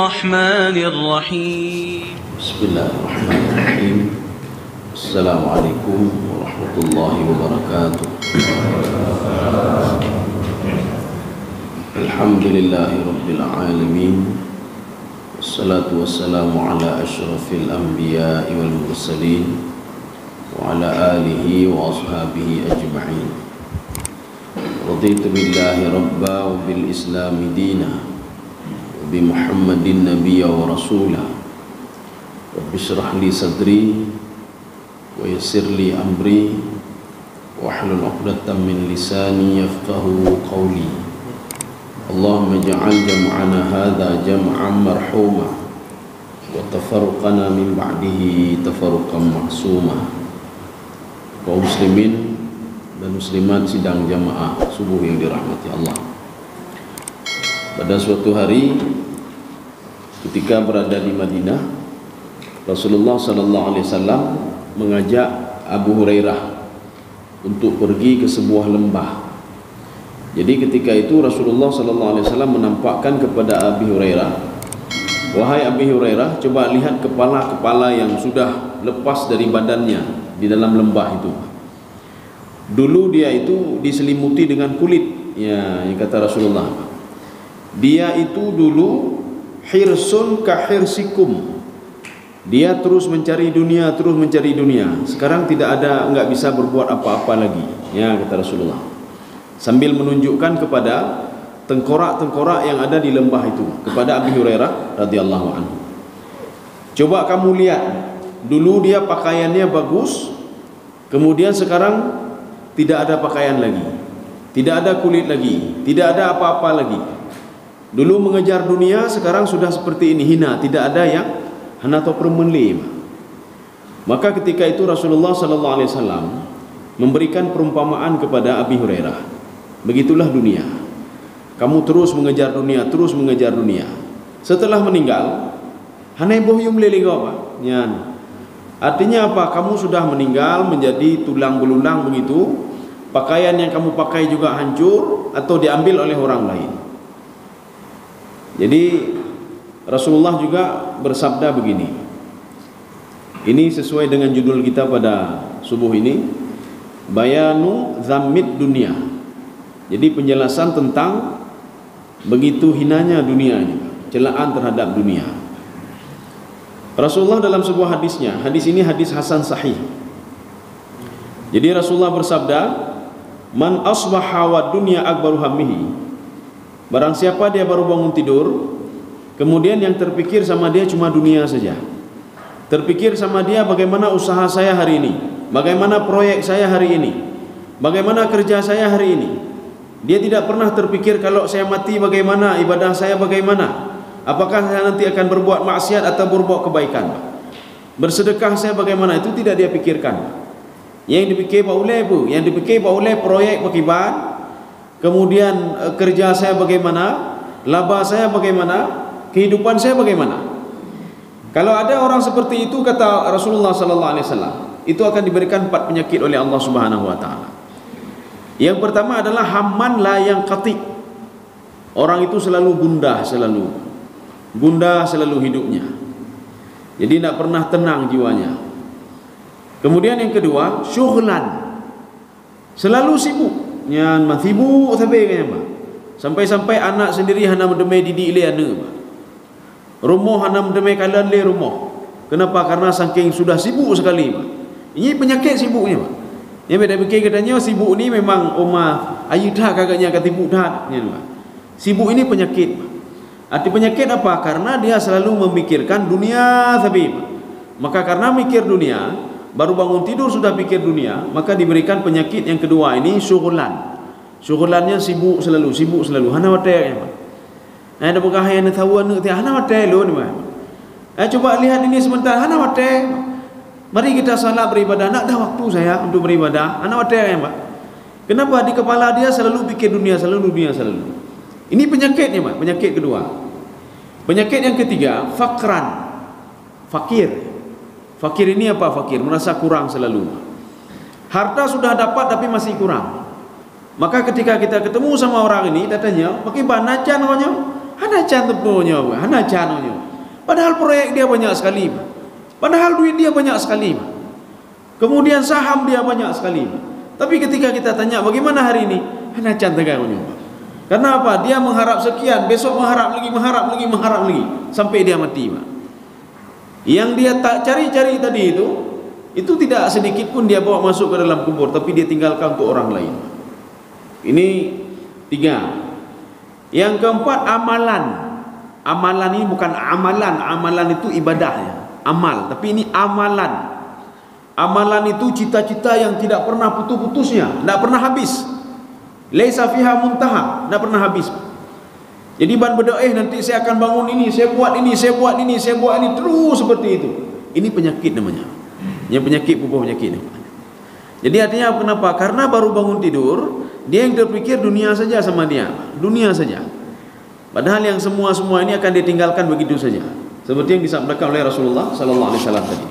الرحمن الرحيم بسم الله الرحمن الرحيم السلام عليكم ورحمة الله وبركاته الحمد لله رب العالمين والصلاة والسلام على أشرف الأنبياء والمرسلين وعلى آله وأصحابه أجمعين رضيت بالله ربا وبالإسلام دينا وبمحمد نبيا ورسولا رب اشرح لي صدري ويسر لي أمري واحلل عقدة من لساني يفقه قولي اللهم اجعل جمعنا هذا جمعا مرحوما وتفرقنا من بعده تفرقا معصوما. Kaum muslimin dan muslimat sidang jamaah subuh yang dirahmati Allah. Pada suatu hari ketika berada di Madinah, Rasulullah sallallahu alaihi wasallam mengajak Abu Hurairah untuk pergi ke sebuah lembah. Jadi ketika itu Rasulullah sallallahu alaihi wasallam menampakkan kepada Abu Hurairah, "Wahai Abu Hurairah, coba lihat kepala-kepala yang sudah lepas dari badannya di dalam lembah itu. Dulu dia itu diselimuti dengan kulit." Ya, yang kata Rasulullah, "Dia itu dulu hirsun ka hirsikum." Dia terus mencari dunia, terus mencari dunia. Sekarang tidak ada, enggak bisa berbuat apa-apa lagi. Ya, kata Rasulullah. Sambil menunjukkan kepada tengkorak-tengkorak yang ada di lembah itu kepada Abu Hurairah radhiyallahu anhu. Coba kamu lihat, dulu dia pakaiannya bagus, kemudian sekarang tidak ada pakaian lagi, tidak ada kulit lagi, tidak ada apa-apa lagi. Dulu mengejar dunia, sekarang sudah seperti ini, hina, tidak ada yang hana atau permenlim. Maka ketika itu Rasulullah sallallahu alaihi wasallam memberikan perumpamaan kepada Abu Hurairah. Begitulah dunia. Kamu terus mengejar dunia, terus mengejar dunia. Setelah meninggal, hanai bohyum lele apa? Nyan. Artinya apa? Kamu sudah meninggal menjadi tulang belulang begitu. Pakaian yang kamu pakai juga hancur atau diambil oleh orang lain. Jadi Rasulullah juga bersabda begini. Ini sesuai dengan judul kita pada subuh ini, Bayanu Zammid Dunia. Jadi penjelasan tentang begitu hinanya dunia ini, celaan terhadap dunia. Rasulullah dalam sebuah hadisnya, hadis ini hadis hasan sahih. Jadi Rasulullah bersabda, "Man asbaha wa dunya akbaru hammihi." Barang siapa dia baru bangun tidur, kemudian yang terpikir sama dia cuma dunia saja. Terpikir sama dia bagaimana usaha saya hari ini, bagaimana proyek saya hari ini, bagaimana kerja saya hari ini. Dia tidak pernah terpikir kalau saya mati bagaimana, ibadah saya bagaimana, apakah saya nanti akan berbuat maksiat atau berbuat kebaikan, bersedekah saya bagaimana, itu tidak dia pikirkan. Yang dipikir oleh apa? Yang dipikir oleh proyek bagaimana, kemudian kerja saya bagaimana, laba saya bagaimana, kehidupan saya bagaimana. Kalau ada orang seperti itu, kata Rasulullah sallallahu alaihi wasallam, itu akan diberikan 4 penyakit oleh Allah Subhanahu wa taala. Yang pertama adalah hamman la yang qatik. Orang itu selalu gundah selalu hidupnya. Jadi tidak pernah tenang jiwanya. Kemudian yang kedua, syughlan. Selalu sibuk. Yang sibuk sampai anak sendiri hana mendemai didik le anak. Rumah hana mendemai kalan le rumah. Kenapa? Karena saking sudah sibuk sekali. Ini penyakit sibuknya, Pak. Yang beda fikir katanya sibuk ni memang omah ayu dah kagaknya kata sibuk dah. Sibuk ini penyakit. Arti penyakit apa? Karena dia selalu memikirkan dunia tapi. Maka karena mikir dunia, baru bangun tidur sudah pikir dunia, maka diberikan penyakit yang kedua ini syughlan. Syughlannya sibuk selalu. Hana watai. Ada bekah yang tahu anu dia hana watai lo ni. Coba lihat ini sebentar, hana watai. Mari kita salat beribadah. Nak dah waktu saya untuk beribadah. Anak wadah ya, Pak. Kenapa di kepala dia selalu fikir dunia, selalu. Ini penyakitnya, Pak. Penyakit kedua. Penyakit yang ketiga, fakran. Fakir. Fakir ini apa fakir? Merasa kurang selalu. Harta sudah dapat tapi masih kurang. Maka ketika kita ketemu sama orang ini, dia tanya, bagaimana aja namanya? hana can tepunya, hana canunya. Padahal proyek dia banyak sekali, padahal duit dia banyak sekali, kemudian saham dia banyak sekali. Tapi ketika kita tanya bagaimana hari ini, hana can tegangnya. Karena apa? Dia mengharap sekian, besok mengharap lagi, sampai dia mati. Yang dia tak cari-cari tadi itu tidak sedikit pun dia bawa masuk ke dalam kubur, tapi dia tinggalkan untuk orang lain. Ini 3. Yang keempat, amalan. Amalan ini bukan amalan. Amalan itu ibadah ya, amal. Tapi ini amalan. Amalan itu cita-cita yang tidak pernah putus-putusnya, tidak pernah habis. Laisa fiha muntaha, tidak pernah habis. Jadi ban berdoa, nanti saya akan bangun ini, saya buat ini, saya buat ini, saya buat ini, terus seperti itu. Ini penyakit namanya. Yang penyakit bubuh penyakit. Jadi artinya kenapa? Karena baru bangun tidur, dia yang terpikir dunia saja sama dia, dunia saja. Padahal yang semua ini akan ditinggalkan begitu saja. Seperti yang disampaikan oleh Rasulullah sallallahu alaihi wasallam tadi.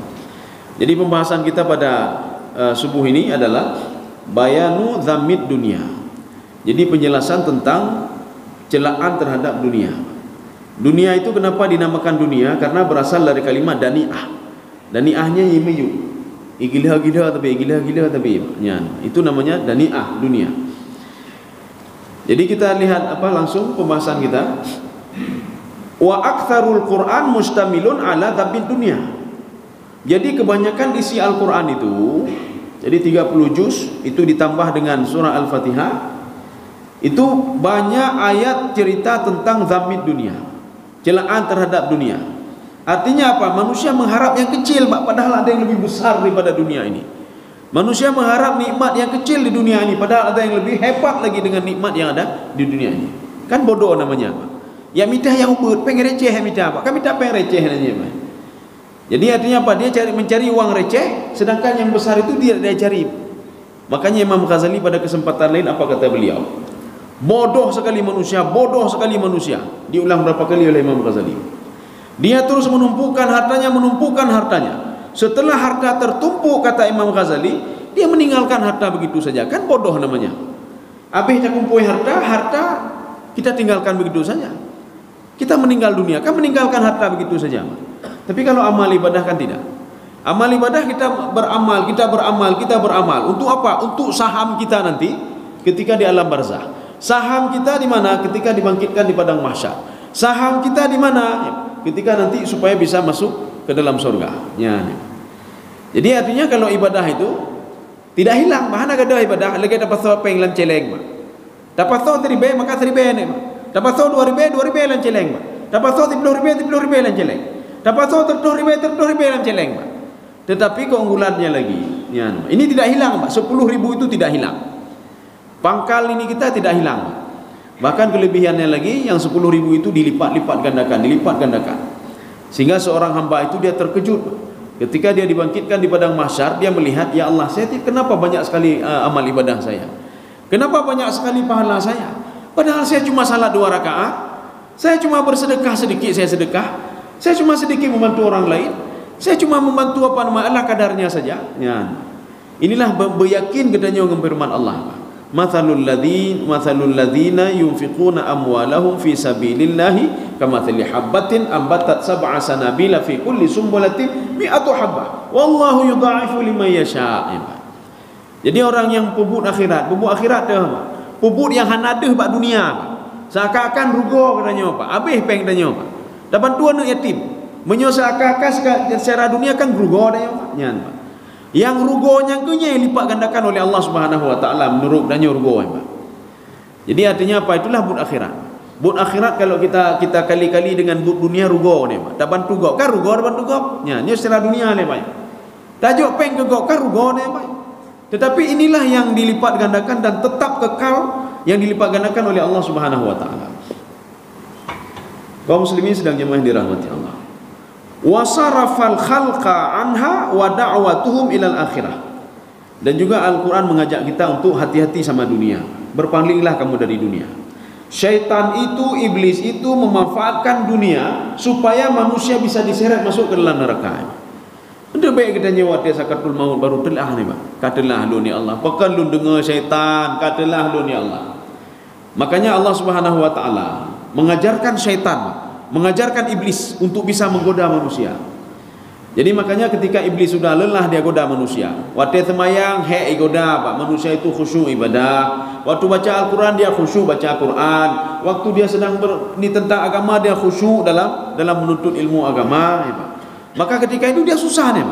Jadi pembahasan kita pada subuh ini adalah bayanu dhammid dunia. Jadi penjelasan tentang celaan terhadap dunia. Dunia itu kenapa dinamakan dunia? Karena berasal dari kalimat dani'ah. Dani'ahnya yimayu. Gila-gila tapi itu namanya dani'ah, dunia. Jadi kita lihat langsung pembahasan kita. Wa aktsarul Qur'an mustamilun ala dhammid dunia. Jadi kebanyakan isi Al-Qur'an itu, jadi 30 juz itu ditambah dengan surah Al-Fatihah, itu banyak ayat cerita tentang dhammid dunia, celaan terhadap dunia. Artinya apa? Manusia mengharap yang kecil, padahal ada yang lebih besar daripada dunia ini. Manusia mengharap nikmat yang kecil di dunia ini, padahal ada yang lebih hebat lagi dengan nikmat yang ada di dunia ini. Kan bodoh namanya apa? Ya minta yang ubud, pengen receh minta apa? Kan minta pengen receh namanya. Jadi artinya apa? Dia mencari uang receh, sedangkan yang besar itu dia cari. Makanya Imam Ghazali pada kesempatan lain apa kata beliau? Bodoh sekali manusia, bodoh sekali manusia. Diulang berapa kali oleh Imam Ghazali. Dia terus menumpukan hartanya. Setelah harta tertumpuk, kata Imam Ghazali, dia meninggalkan harta begitu saja. Kan bodoh namanya. Habis kita kumpul harta kita tinggalkan begitu saja. Kita meninggal dunia, kan meninggalkan harta begitu saja. Tapi kalau amal ibadah kan tidak. Amal ibadah kita beramal. Untuk apa? Untuk saham kita nanti ketika di alam barzah. Saham kita di mana? Ketika dibangkitkan di padang mahsyar. Saham kita di mana? Ketika nanti supaya bisa masuk ke dalam surga. Ya. Jadi artinya kalau ibadah itu tidak hilang. Mana ada ibadah lagi dapat so peng lan celeng. Dapat so 3 maka 3 ni. Dapat so 2 lan celeng. Dapat so 10 lan celeng. Dapat so 10 lan celeng. Tetapi keunggulannya lagi. Ya. Ini tidak hilang, 10.000 itu tidak hilang. Pangkal ini kita tidak hilang. Bahkan kelebihannya lagi yang 10.000 itu dilipat gandakan. Sehingga seorang hamba itu dia terkejut ketika dia dibangkitkan di padang mahsyar, dia melihat, ya Allah, kenapa banyak sekali amal ibadah saya? Kenapa banyak sekali pahala saya? Padahal saya cuma salat 2 rakaat, saya cuma bersedekah sedikit, saya cuma sedikit membantu orang lain, saya cuma membantu Allah kadarnya saja. Ya. Inilah beryakin katanya dengan firman Allah. Mathalul ladzina yunfiquna amwalahum fi sabilillahi kamathali habbatin ambatat sab'a sanabila fi kulli sumbulatin mi'atu habbah wallahu yudha'ifu liman yasha'. Jadi orang yang puput akhirat tu apa? Puput yang hanadeh bak dunia. Seakan-akan rugo katanya apa? Habis peng katanya apa? Dapat 2 anak yatim. Menyeakan-akan secara dunia kan rugo katanya apa? Nyan. Yang rugonya yang lipat gandakan oleh Allah Subhanahu wa taala menurut danya rugo. Jadi artinya apa? Itulah but akhirat. But akhirat kalau kita kali-kali dengan but dunia rugo ni, tak bantu gok. Kan rugo bantu gok. Nya, ni secara dunia ni, Pak. Tajuk peng ke gok kan rugo ni, Pak. Tetapi inilah yang dilipat gandakan dan tetap kekal yang dilipat gandakan oleh Allah Subhanahu wa taala. Kaum muslimin sedang jemaah dirahmati Allah. Wasarafal khalqa anha wa da'watuhum ilal akhirah. Dan juga Al-Quran mengajak kita untuk hati-hati sama dunia. Berpalinglah kamu dari dunia. Syaitan itu, iblis itu memanfaatkan dunia supaya manusia bisa diseret masuk ke dalam neraka. Udah baik kita nyewa dia sakatul maut baru telah ni, Pak. Katalah lu ni Allah. Pakan lu dengar syaitan, katalah lu ni Allah. Makanya Allah Subhanahu wa taala mengajarkan syaitan, mengajarkan iblis untuk bisa menggoda manusia. Jadi makanya ketika iblis sudah lelah dia goda manusia. Waktu semayang goda manusia itu khusyuk ibadah. Waktu baca Al-Quran dia khusyuk baca Al-Quran. Waktu dia sedang tentang agama dia khusyuk dalam menuntut ilmu agama. Maka ketika itu dia susah nih.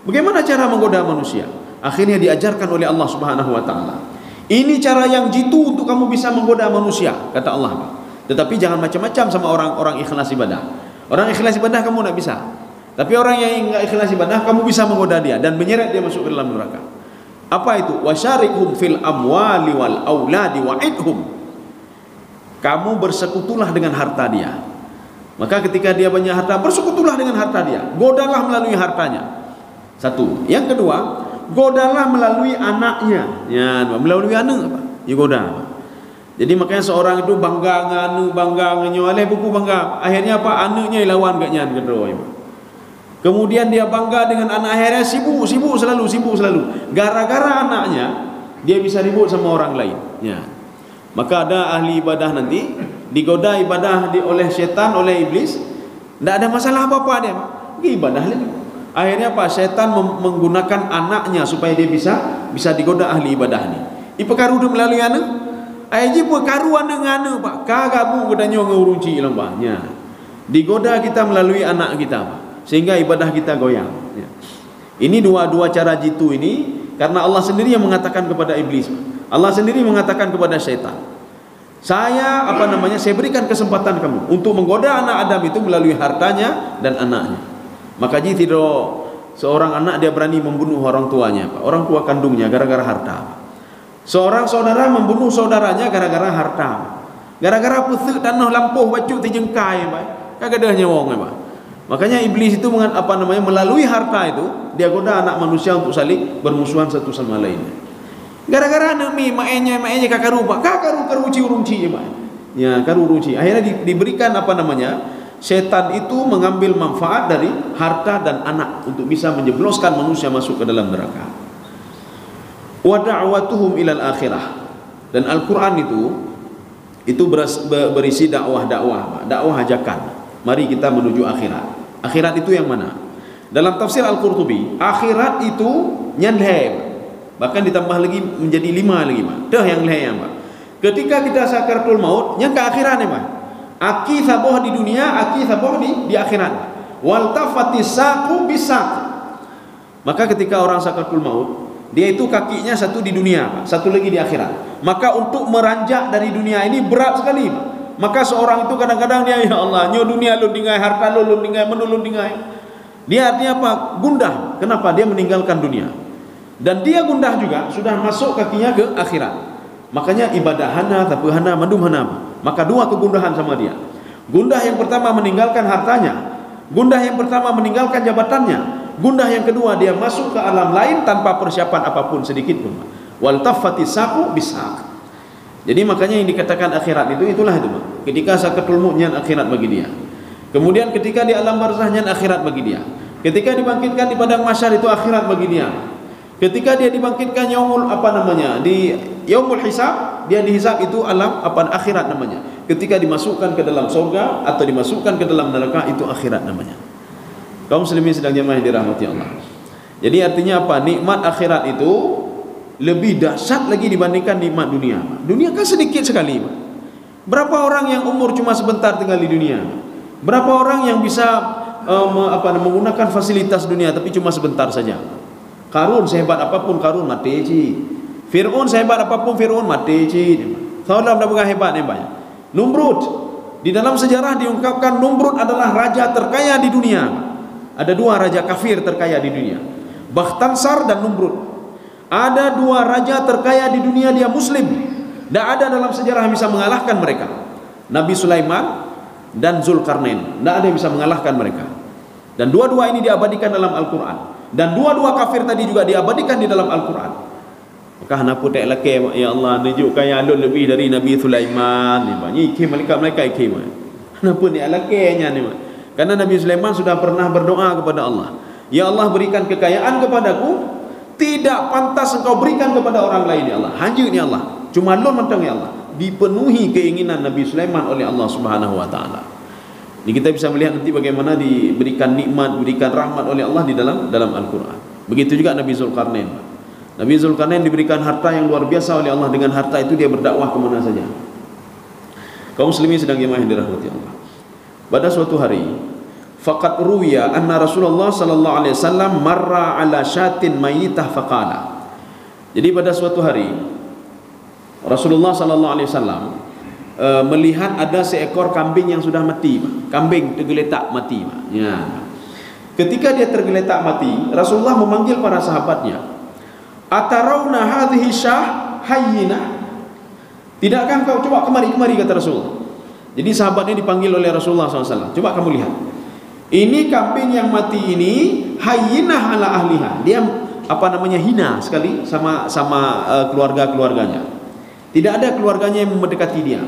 Bagaimana cara menggoda manusia? Akhirnya diajarkan oleh Allah Subhanahu wa taala. Ini cara yang jitu untuk kamu bisa menggoda manusia, kata Allah. Tetapi jangan macam-macam sama orang ikhlas ibadah. Orang ikhlas ibadah kamu tidak bisa. Tapi orang yang enggak ikhlas ibadah kamu bisa menggoda dia dan menyeret dia masuk ke dalam neraka. Apa itu? Wasyarikhum fil amwali wal auladi wa'idhum. Kamu bersekutulah dengan harta dia. Maka ketika dia banyak harta, bersekutulah dengan harta dia. Godalah melalui hartanya. Satu. Yang kedua, godalah melalui anaknya. Ya, melalui anak apa? Ya goda. Jadi makanya seorang itu bangga nganu, bangga ngenyoleh buku bangga. Akhirnya apa? Anaknya lawan gaknya kedua. Kemudian dia bangga dengan anak, akhirnya sibuk selalu. Gara-gara anaknya dia bisa ribut sama orang lain. Ya. Maka ada ahli ibadah nanti digoda ibadah oleh setan, oleh iblis, tidak ada masalah apa-apa dia. Ibadah lagi. Akhirnya apa? Setan menggunakan anaknya supaya dia bisa digoda ahli ibadah ni. Ipekaru dia melalui anak. Aji pun karuan dengan pak. Kagabu godanya ngurunci lambahnya. Digoda kita melalui anak kita, Pak. Sehingga ibadah kita goyang. Ya. Ini dua cara jitu ini karena Allah sendiri yang mengatakan kepada iblis. Allah sendiri mengatakan kepada syaitan. Saya berikan kesempatan kamu untuk menggoda anak Adam itu melalui hartanya dan anaknya. Maka jika tidak seorang anak dia berani membunuh orang tuanya, Pak. Orang tua kandungnya gara-gara harta. Seorang saudara membunuh saudaranya gara-gara harta. Gara-gara pusuk tanah lampuh baju dijengkai, Pak. Kagak ada nyawang, Pak. Makanya iblis itu melalui harta itu dia goda anak manusia untuk saling bermusuhan satu sama lainnya. Gara-gara anak maknya kakaru urunci ya karu urunci. Akhirnya diberikan setan itu mengambil manfaat dari harta dan anak untuk bisa menjebloskan manusia masuk ke dalam neraka. Wa da'watuhum ilal akhirah. Dan Al-Qur'an itu berisi dakwah ajakan. Mari kita menuju akhirat. Akhirat itu yang mana? Dalam tafsir Al-Qurtubi, akhirat itu nyanleh. Bahkan ditambah lagi menjadi 5 lagi, Pak. Dah yang leh yang, Pak. Ketika kita sakaratul maut, yang ke akhirat ni, Pak. Aki saboh di dunia, aki saboh di akhirat. Wal tafatis saqu bisaq. Maka ketika orang sakaratul maut, dia itu kakinya satu di dunia, Pak. Satu lagi di akhirat. Maka untuk meranjak dari dunia ini berat sekali, Pak. Maka seorang itu kadang-kadang dia, ya Allah, nyo dunia lu dingai, harta lu dingai, menulun dingai. Dia artinya apa? Gundah. Kenapa? Dia meninggalkan dunia. Dan dia gundah juga sudah masuk kakinya ke akhirat. Makanya ibadah hana, tapi hana, mandum hana. Maka dua kegundahan sama dia. Gundah yang pertama meninggalkan hartanya. Gundah yang pertama meninggalkan jabatannya. Gundah yang kedua dia masuk ke alam lain tanpa persiapan apapun sedikit pun. Wal tafatis saqu bisaq. Jadi makanya yang dikatakan akhirat itulah itu, Pak. Ketika sakaratul maut nyan akhirat bagi dia. Kemudian ketika di alam barzah nyan akhirat bagi dia. Ketika dibangkitkan di padang mahsyar itu akhirat bagi dia. Ketika dia dibangkitkan di yaumul hisab, dia dihisab itu alam akhirat namanya. Ketika dimasukkan ke dalam surga atau dimasukkan ke dalam neraka itu akhirat namanya. Kaum muslimin sedang jemaah yang dirahmati Allah. Jadi artinya apa? Nikmat akhirat itu lebih dahsyat lagi dibandingkan nikmat dunia. Dunia kan sedikit sekali. Berapa orang yang umur cuma sebentar tinggal di dunia? Berapa orang yang bisa menggunakan fasilitas dunia tapi cuma sebentar saja? Qarun sehebat apapun Qarun mati ci. Fir'aun sehebat apapun Fir'aun mati ci. Saudara dah bukan hebat ni banyak. Numrud, di dalam sejarah diungkapkan Numrud adalah raja terkaya di dunia. Ada dua raja kafir terkaya di dunia, Bakhtansar dan Numrud. Ada dua raja terkaya di dunia, dia muslim. Tidak ada dalam sejarah yang bisa mengalahkan mereka. Nabi Sulaiman dan Zulkarnain. Tidak ada yang bisa mengalahkan mereka. Dan dua-dua ini diabadikan dalam Al-Quran. Dan dua-dua kafir tadi juga diabadikan di dalam Al-Quran. Maka kenapa tak laki, ya Allah, tunjukkan yang lebih dari Nabi Sulaiman. Ini malaikat-malaikat ikhim. Kenapa ni lakinya ni? Karena Nabi Sulaiman sudah pernah berdoa kepada Allah. Ya Allah, berikan kekayaan kepadaku. Tidak pantas engkau berikan kepada orang lain, ya Allah. Hanya ni Allah. Cuma lu mentang, ya Allah. dipenuhi keinginan Nabi Sulaiman oleh Allah Subhanahu wa taala. Ini kita bisa melihat nanti bagaimana diberikan nikmat, diberikan rahmat oleh Allah di dalam Al-Qur'an. Begitu juga Nabi Zulkarnain. Nabi Zulkarnain diberikan harta yang luar biasa oleh Allah. Dengan harta itu dia berdakwah ke mana saja. Kaum muslimin sedang jemaah yang dirahmati Allah. Pada suatu hari, faqad ruwiya anna Rasulullah sallallahu alaihi wasallam marra ala syatin mayyitah faqala. Jadi pada suatu hari Rasulullah sallallahu alaihi wasallam melihat ada seekor kambing yang sudah mati, kambing tergeletak mati. Ya. Ketika dia tergeletak mati, Rasulullah memanggil para sahabatnya. Atarawna hadhihi syah hayyinah? Tidakkah kau, coba kemari kata Rasulullah. Jadi sahabatnya dipanggil oleh Rasulullah SAW. Coba kamu lihat. Ini kambing yang mati ini hayyinah ala ahliha. Dia hina sekali sama keluarga-keluarganya. Tidak ada keluarganya yang mendekati dia.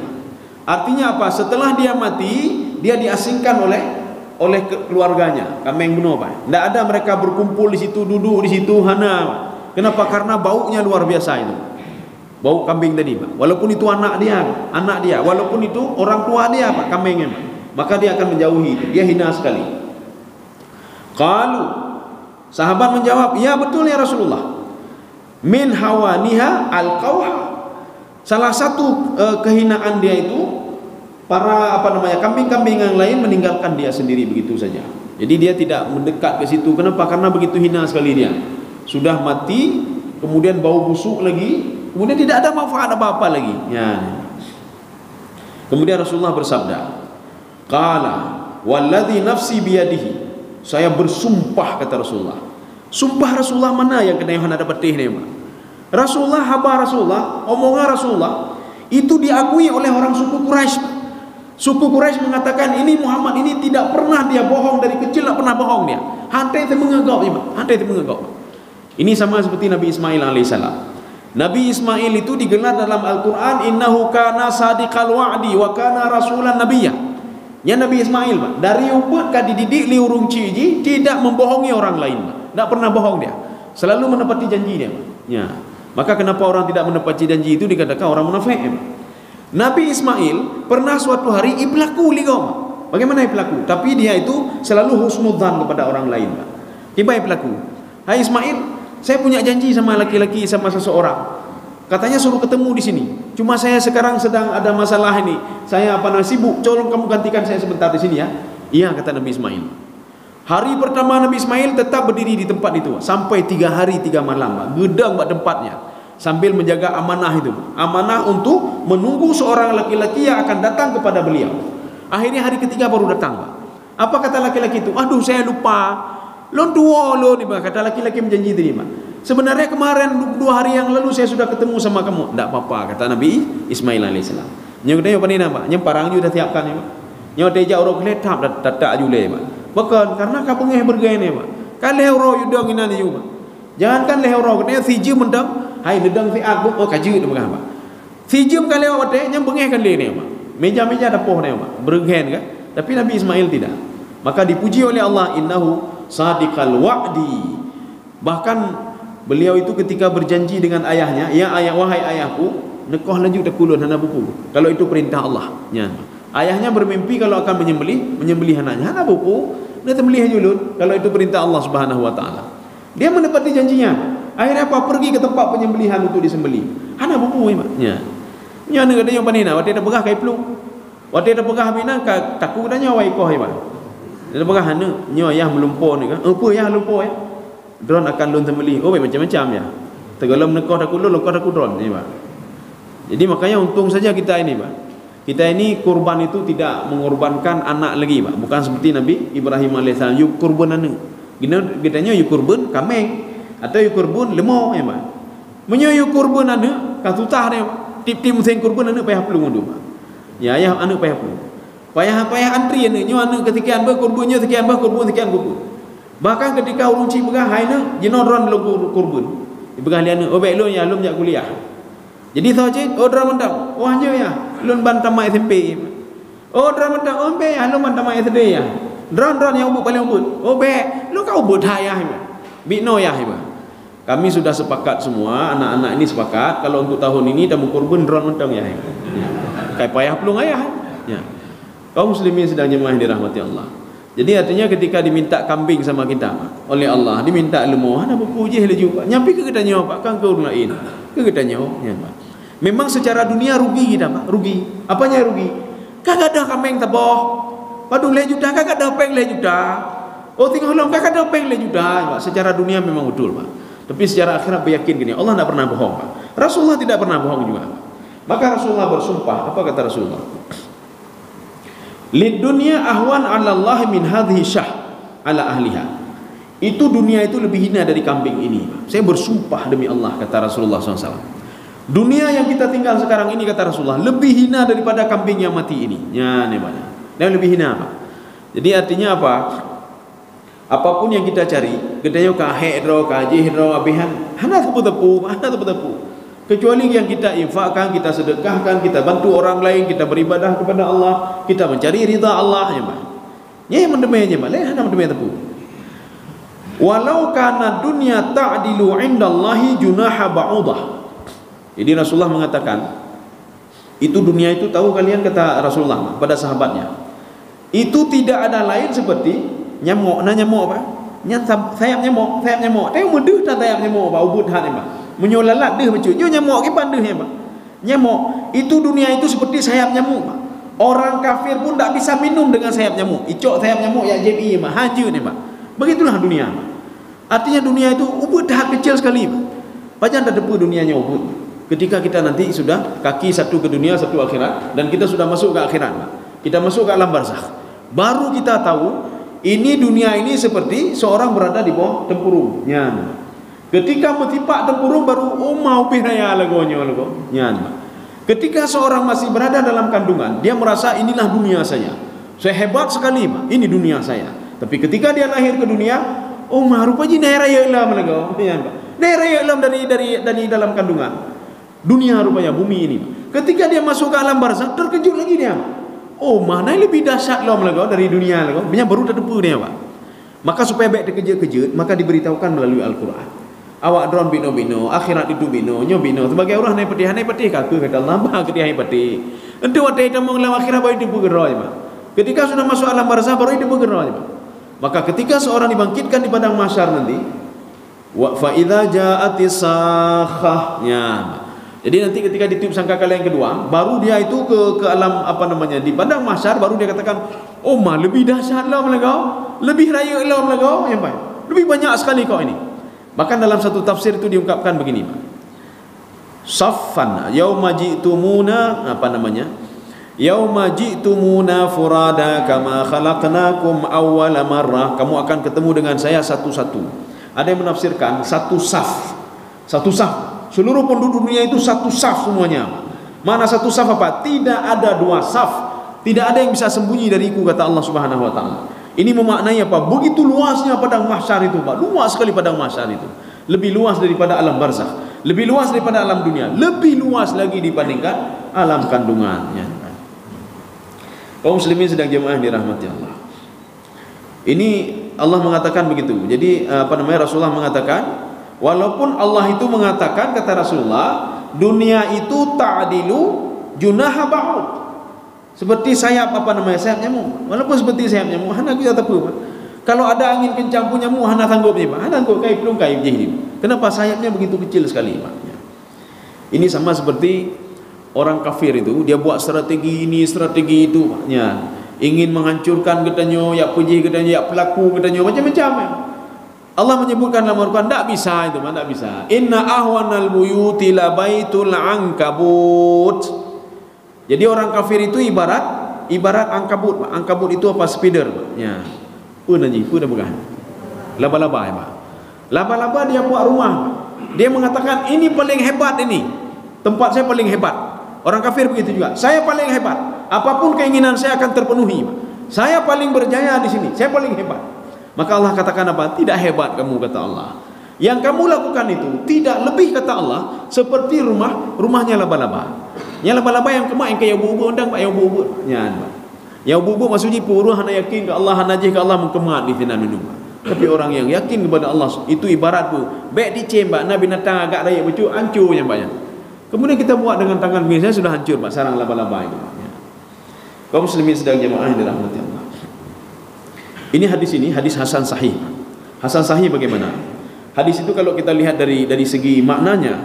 Artinya apa? Setelah dia mati, dia diasingkan oleh keluarganya. Kambing bunuh apa? Tidak ada mereka berkumpul di situ, duduk di situ, hana. Kenapa? Karena baunya luar biasa itu. Bau kambing tadi, Pak. Walaupun itu anak dia, walaupun itu orang tua dia, Pak, kambingnya, Pak. Maka dia akan menjauhi itu. Dia hina sekali. Qalu, sahabat menjawab, "Ya betul ya Rasulullah. Min hawaniha al-qawha." Salah satu kehinaan dia itu para kambing-kambing yang lain meninggalkan dia sendiri begitu saja. Jadi dia tidak mendekat ke situ. Kenapa? Karena begitu hina sekali dia. Sudah mati, kemudian bau busuk lagi. Kemudian tidak ada manfaat apa-apa lagi. Ya. Kemudian Rasulullah bersabda, "Qala walladzi nafsi biyadihi." Saya bersumpah, kata Rasulullah. Sumpah Rasulullah mana yang kena yang ada petih ni, Pak? Rasulullah, haba Rasulullah, omongan Rasulullah itu diakui oleh orang suku Quraisy. Suku Quraisy mengatakan ini Muhammad ini tidak pernah dia bohong, dari kecil tak pernah bohong dia. Hantai temengagau je, Pak. Hantai temengagau. Ini sama seperti Nabi Ismail alaihissalam. Nabi Ismail itu digelar dalam Al-Quran, innahu kana sadiqal wa'di wa kana rasulan nabiyya. Ya Nabi Ismail, Pak, dari umat dididik li urung ciji, tidak membohongi orang lain, Pak. Tak pernah bohong dia. Selalu menepati janji dia, Pak. Ya. Maka kenapa orang tidak menepati janji itu dikatakan orang munafik, Pak? Nabi Ismail pernah suatu hari iblaku li kaum. Bagaimana iblaku? Tapi dia itu selalu husnudzan kepada orang lain, Pak. Tiba iblaku. Hai Ismail, saya punya janji sama laki-laki, sama seseorang. Katanya suruh ketemu di sini. Cuma saya sekarang sedang ada masalah ini. Saya sibuk. Tolong kamu gantikan saya sebentar di sini ya. Iya, kata Nabi Ismail. Hari pertama Nabi Ismail tetap berdiri di tempat itu sampai 3 hari 3 malam, Pak. Gedang buat tempatnya sambil menjaga amanah itu. Amanah untuk menunggu seorang laki-laki yang akan datang kepada beliau. Akhirnya hari ketiga baru datang, Pak. Apa kata laki-laki itu? Aduh, saya lupa. Lo dua lo nih, kata laki-laki menjanji tadi, Pak. Sebenarnya kemarin 2 hari yang lalu saya sudah ketemu sama kamu. Tak apa-apa, kata Nabi Ismail alaihissalam. Nyok apa ni nama? Nyok parang juga dah siapkan ni, Pak. Nyok dia orang keletap tak jule, Pak. Bukan karena kau pengeh bergaya ni, Pak. Kan lehoro yudang ina ni juga. Jangan kan lehoro katanya sijum mendang, hai dedang fi aku oh kaju tu bukan, Pak. Sijum kan lehoro teh nyok pengeh kan le ni, Pak. Meja-meja dapoh ni, Pak. Bergen kan? Tapi Nabi Ismail tidak. Maka dipuji oleh Allah, innahu sadiqal wa'di. Bahkan beliau itu ketika berjanji dengan ayahnya, ya ayah, wahai ayahku, nekoh laju takulun hana buku. Kalau itu perintah Allah. Ya. Ayahnya bermimpi kalau akan menyembelih anaknya. Hana buku, dia temelih julun kalau itu perintah Allah Subhanahu wa taala. Dia menepati janjinya. Akhirnya apa? Pergi ke tempat penyembelihan untuk disembelih. Hana buku, ya. Nya ne katanya panina, wate dah pegah kai plung. Wate dah pegah bina takut tanya wai koh, ya. Dia pegah hana nyo ayah melumpur ni kan. Apa ya lumpur ya? Drone akan lun sembelih. Oh macam-macam ya. Tegalam nekoh dak kulun, nekoh dak drone ni, Pak. Jadi makanya untung saja kita ini, Pak. Kita ini kurban itu tidak mengorbankan anak lagi, Pak. Bukan seperti Nabi Ibrahim alaihissalam, yu kurban anu. Gitanya yu kurban kambing atau yu kurban lemau, ya, Pak. Menyo yu kurban anu katutah ni, Pak. Tip-tip musim kurban anu payah pelung tu, Pak. Ya ayah anu payah pelung. Payah antri anu nyo anu ketika anu kurbannya sekian kurban sekian kurban. Bahkan ketika urung cik begah haina jinodron lo kurban. Begah lian oh baik lo ya lo jak kuliah. Jadi tahu cik oh dra mendam. Wah nya ya lun bantam SMP. Oh dra mendam oh be ya lo bantam SD ya. Dron yang ubut paling ubut. Oh be lo kau ubut hayah. Bino ya. Kami sudah sepakat semua, anak-anak ini sepakat, kalau untuk tahun ini tamu kurban drone mentang ya. Kai payah pelung ayah. Ya. Kaum muslimin sedang jemaah dirahmati Allah. Jadi artinya ketika diminta kambing sama kita oleh Allah, diminta ilmu, ana berpuji laju. Nyampi ke kita nyawa Pak, kang ke orang lain. Ke kita nyawa, ya Pak. Memang secara dunia rugi kita Pak, rugi. Apanya rugi? Kagak ada kambing taboh. Padung le juta kagak ada peng le juta. Oh tinggal long kagak ada peng le juta. Pak. Secara dunia memang betul Pak. Tapi secara akhirat beryakin gini, Allah tidak pernah bohong Pak. Rasulullah tidak pernah bohong juga Pak. Maka Rasulullah bersumpah, apa kata Rasulullah? Lid dunya ahwan 'ala Allah min hadhihi syah 'ala ahliha. Itu dunia itu lebih hina dari kambing ini. Saya bersumpah demi Allah, kata Rasulullah SAW. Dunia yang kita tinggal sekarang ini, kata Rasulullah, lebih hina daripada kambing yang mati ini. Ya, namanya. Dan lebih hina apa? Jadi artinya apa? Apapun yang kita cari, gedenya kahedro, kajihro, abihan, hana tepu-tepu, hana tepu-tepu. Kecuali yang kita infakkan, kita sedekahkan, kita bantu orang lain, kita beribadah kepada Allah, kita mencari ridha Allah, ya Pak. Ya mendemainya Pak, lain hana mendemai tepu. Walau kana dunya ta'dilu 'indallahi junaha ba'udah. Jadi Rasulullah mengatakan, itu dunia itu tahu kalian, kata Rasulullah pada sahabatnya, itu tidak ada lain seperti nyamuk, nyamuk apa? Sayap nyamuk, Tapi mudah tak sayap nyamuk Pak, ubud hat Pak. Menyolalat deh becu. Nyo nyamuk ke pandeh ya Pak. Nyamuk itu dunia itu seperti sayap nyamuk Pak. Orang kafir pun tak bisa minum dengan sayap nyamuk. Icok sayap nyamuk ya JBI Pak. Haji ni Pak. Begitulah dunia Pak. Artinya dunia itu ubud hat kecil sekali Pak. Pajan tak depu dunianya ubud. Ketika kita nanti sudah kaki satu ke dunia, satu akhirat, dan kita sudah masuk ke akhirat Pak. Kita masuk ke alam barzakh. Baru kita tahu ini dunia ini seperti seorang berada di bawah tempurung. Nyan. Ketika metipak tempurung baru mau piraya lagonya lago. Nyan. Ketika seorang masih berada dalam kandungan, dia merasa inilah dunia saya. Saya hebat sekali, Pak. Ini dunia saya. Tapi ketika dia lahir ke dunia, rupanya daerah ya ilam lago. Nyan, Pak. Daerah ya ilam dari dalam kandungan. Dunia rupanya bumi ini. Ketika dia masuk ke alam barzakh, terkejut lagi dia. Mana yang lebih dahsyat lah dari dunia lah. Banyak baru terdepu dia Pak. Maka supaya baik terkejut-kejut, maka diberitahukan melalui Al-Quran. Awak drone bino-bino, akhirat itu bino, nyo bino. Sebagai orang naik peti kaku kata Allah, bah ke dia peti. Ente waktu itu mau ngelam akhirat baru itu bergerak Pak. Ketika sudah masuk alam barzakh baru itu bergerak Pak. Maka ketika seorang dibangkitkan di padang mahsyar nanti, wa fa idza ja'atis sakhah. Jadi nanti ketika ditiup sangkakala yang kedua, baru dia itu ke alam di padang mahsyar, baru dia katakan, lebih dahsyat lah kau, lebih raya lah kau, yang baik, lebih banyak sekali kau ini. Bahkan dalam satu tafsir itu diungkapkan begini, Pak. Saffan yauma ji'tumuna yauma ji'tumuna furada kama khalaqnakum awwala marrah. Kamu akan ketemu dengan saya satu-satu. Ada yang menafsirkan satu saf. Seluruh penduduk dunia itu satu saf semuanya. Mana satu saf apa? Tidak ada dua saf. Tidak ada yang bisa sembunyi dariku, kata Allah Subhanahu wa taala. Ini memaknai apa? Begitu luasnya padang mahsyar itu, Pak. Luas sekali padang mahsyar itu. Lebih luas daripada alam barzakh, lebih luas daripada alam dunia, lebih luas lagi dibandingkan alam kandungan. Kaum muslimin sedang jemaah dirahmati Allah. Ini Allah mengatakan begitu. Jadi Rasulullah mengatakan, walaupun Allah itu mengatakan, kata Rasulullah, dunia itu ta'dilu junaha ba'ud. Seperti sayap sayap nyamuk. Walaupun seperti sayap nyamuk, hana kita tepu. Kalau ada angin kencang punya nyamuk, hana tanggupnya, Pak. Hana tangguk kai belum kai jadi. Kenapa sayapnya begitu kecil sekali, Pak? Ini sama seperti orang kafir itu, dia buat strategi ini, strategi itu, Pak. Ingin menghancurkan katanya, ya puji katanya, ya pelaku katanya, macam-macam. Allah menyebutkan dalam Al-Quran, tak bisa itu, tak bisa. Inna ahwanal buyuti la baitul ankabut. Jadi orang kafir itu ibarat ankabut, Pak. Ankabut itu apa? Spider, Pak. Pun bukan. Laba-laba, ya, Pak. Laba-laba dia buat rumah. Dia mengatakan ini paling hebat ini. Tempat saya paling hebat. Orang kafir begitu juga. Saya paling hebat. Apapun keinginan saya akan terpenuhi, Pak. Saya paling berjaya di sini. Saya paling hebat. Maka Allah katakan apa? Tidak hebat kamu, kata Allah. Yang kamu lakukan itu tidak lebih, kata Allah, seperti rumahnya laba-laba. Yang laba-laba yang kemak yang kayak bubu undang Pak, yang bubu. Yang bubu maksudnya puru hana yakin ke Allah, hana je ke Allah mengkemat di sini minum. Tapi orang yang yakin kepada Allah itu ibarat tu baik dicem Pak, Nabi binatang agak raya becu hancurnya Pak ya. Kemudian kita buat dengan tangan begini, saya sudah hancur Pak, sarang laba-laba itu Pak ya. Kaum muslimin sedang jemaah yang dirahmati Allah. Ini hadis hasan sahih. Hasan sahih bagaimana? Hadis itu kalau kita lihat dari segi maknanya,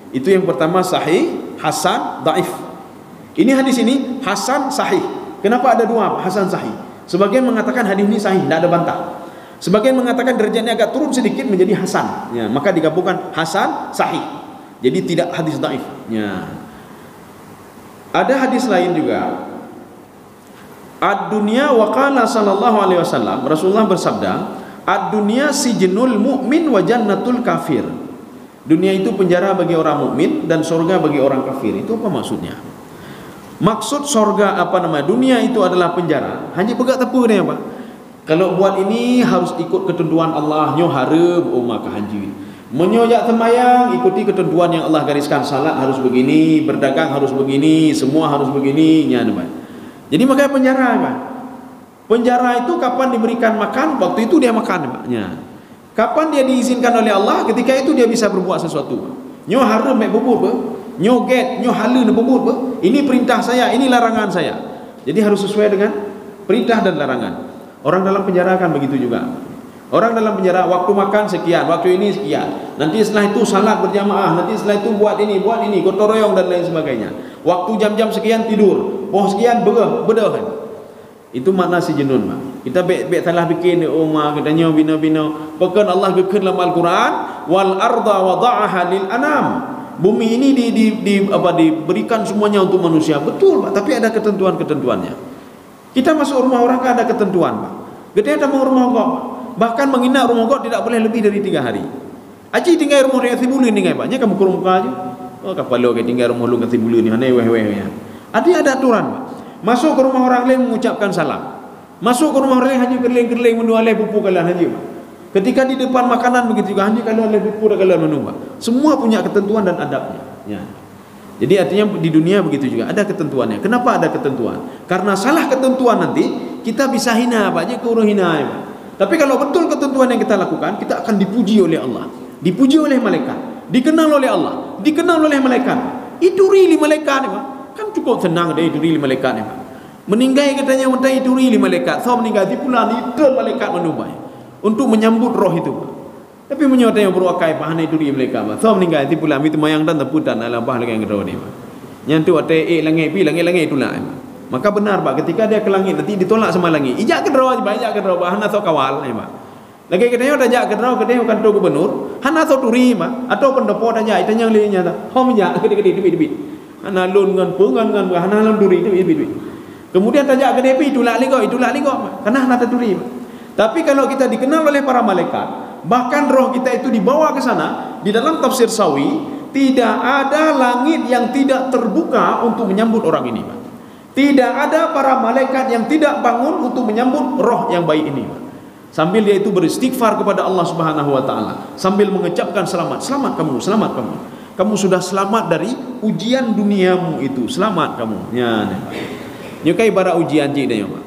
itu yang pertama sahih, hasan, dhaif. Ini hadis ini hasan sahih. Kenapa ada dua hasan sahih? Sebagian mengatakan hadis ini sahih, tidak ada bantah. Sebagian mengatakan derajatnya agak turun sedikit menjadi hasan. Ya, maka digabungkan hasan sahih. Jadi tidak hadis dhaif. Ya. Ada hadis lain juga. Ad-dunya wa qala sallallahu alaihi wasallam, Rasulullah bersabda, ad-dunya sijnul mu'min wa jannatul kafir. Dunia itu penjara bagi orang mukmin dan surga bagi orang kafir. Itu apa maksudnya? Maksud surga dunia itu adalah penjara. Hanya pegang tepu dia Pak. Kalau buat ini harus ikut ketentuan Allah, nyo harem maka haji. Menyoyak sembahyang ikuti ketentuan yang Allah gariskan, salat harus begini, berdagang harus begini, semua harus begini, Jadi makanya penjara Pak. Penjara itu kapan diberikan makan, waktu itu dia makan Pak. Kapan dia diizinkan oleh Allah, ketika itu dia bisa berbuat sesuatu. Nyo harem mek bubur Pak. Nyo get, nyo halu ne bubur Pak. Ini perintah saya, ini larangan saya. Jadi harus sesuai dengan perintah dan larangan. Orang dalam penjara kan begitu juga. Orang dalam penjara waktu makan sekian, waktu ini sekian. Nanti setelah itu salat berjamaah, nanti setelah itu buat ini, gotong royong dan lain sebagainya. Waktu jam-jam sekian tidur, sekian bedah. Itu makna si jenun Pak. Kita baik salah bikin umma katanya bina-bina. Bahkan Allah berfirman dalam Al-Quran, wal arda wada'aha lil anam. Bumi ini diberikan semuanya untuk manusia. Betul Pak, tapi ada ketentuan-ketentuannya. Kita masuk rumah orang kan ada ketentuan Pak. Kita ada mau rumah kok. Bahkan menginap rumah kok tidak boleh lebih dari 3 hari. Aji tinggal rumah dia Sibulun ni Pak. Nya kamu ke rumah aja. Oh kapalo ke tinggal rumah lu ke Sibulun ni. Hanai weh ya. Ada aturan Pak. Masuk ke rumah orang lain mengucapkan salam. Masuk ke rumah orang lain hanya kerling-kerling menu alai pupu kalian haji Pak. Ketika di depan makanan begitu juga hanya kalau alai pupu dan kalian menu Pak. Semua punya ketentuan dan adabnya. Ya. Jadi artinya di dunia begitu juga ada ketentuannya. Kenapa ada ketentuan? Karena salah ketentuan nanti kita bisa hina banyak orang hina ya, Pak. Tapi kalau betul ketentuan yang kita lakukan, kita akan dipuji oleh Allah, dipuji oleh malaikat, dikenal oleh Allah, dikenal oleh malaikat. Itu rili malaikat ya, Pak. Kan cukup senang dia itu rili malaikat ya, Pak. Meninggal katanya mentah itu rili malaikat. So meninggal di bulan itu malaikat menubai untuk menyambut roh itu Pak. Tapi menyatakan yang beruakai pahana itu rili malaikat Pak. So meninggal di bulan itu mayang dan teputan dalam bah lagi yang kedua ni Pak. Nyantu ate langit pi langit itulah. Maka benar Pak, ketika dia ke langit nanti ditolak sama langit. Ijak ke draw aja banyak ke draw hana so kawal ya Pak. Lagi katanya dah jak ke draw katanya kantor gubernur, hana so turi Pak atau pendopo dah jak itanya linya dah. Hom jak gede-gede debit. Hana lun ngan pengan ngan hana lun turi debit. Kemudian tajak ke DP itulah ligo Pak. Karena hana turi Pak. Tapi kalau kita dikenal oleh para malaikat, bahkan roh kita itu dibawa ke sana, di dalam tafsir Sawi tidak ada langit yang tidak terbuka untuk menyambut orang ini Pak. Tidak ada para malaikat yang tidak bangun untuk menyambut roh yang baik ini Pak. Sambil dia itu beristighfar kepada Allah Subhanahu wa taala, sambil mengucapkan selamat kamu. Kamu sudah selamat dari ujian duniamu itu. Selamat kamu. Ya, nih Pak. Nyukai ibarat ujian cik dia Pak.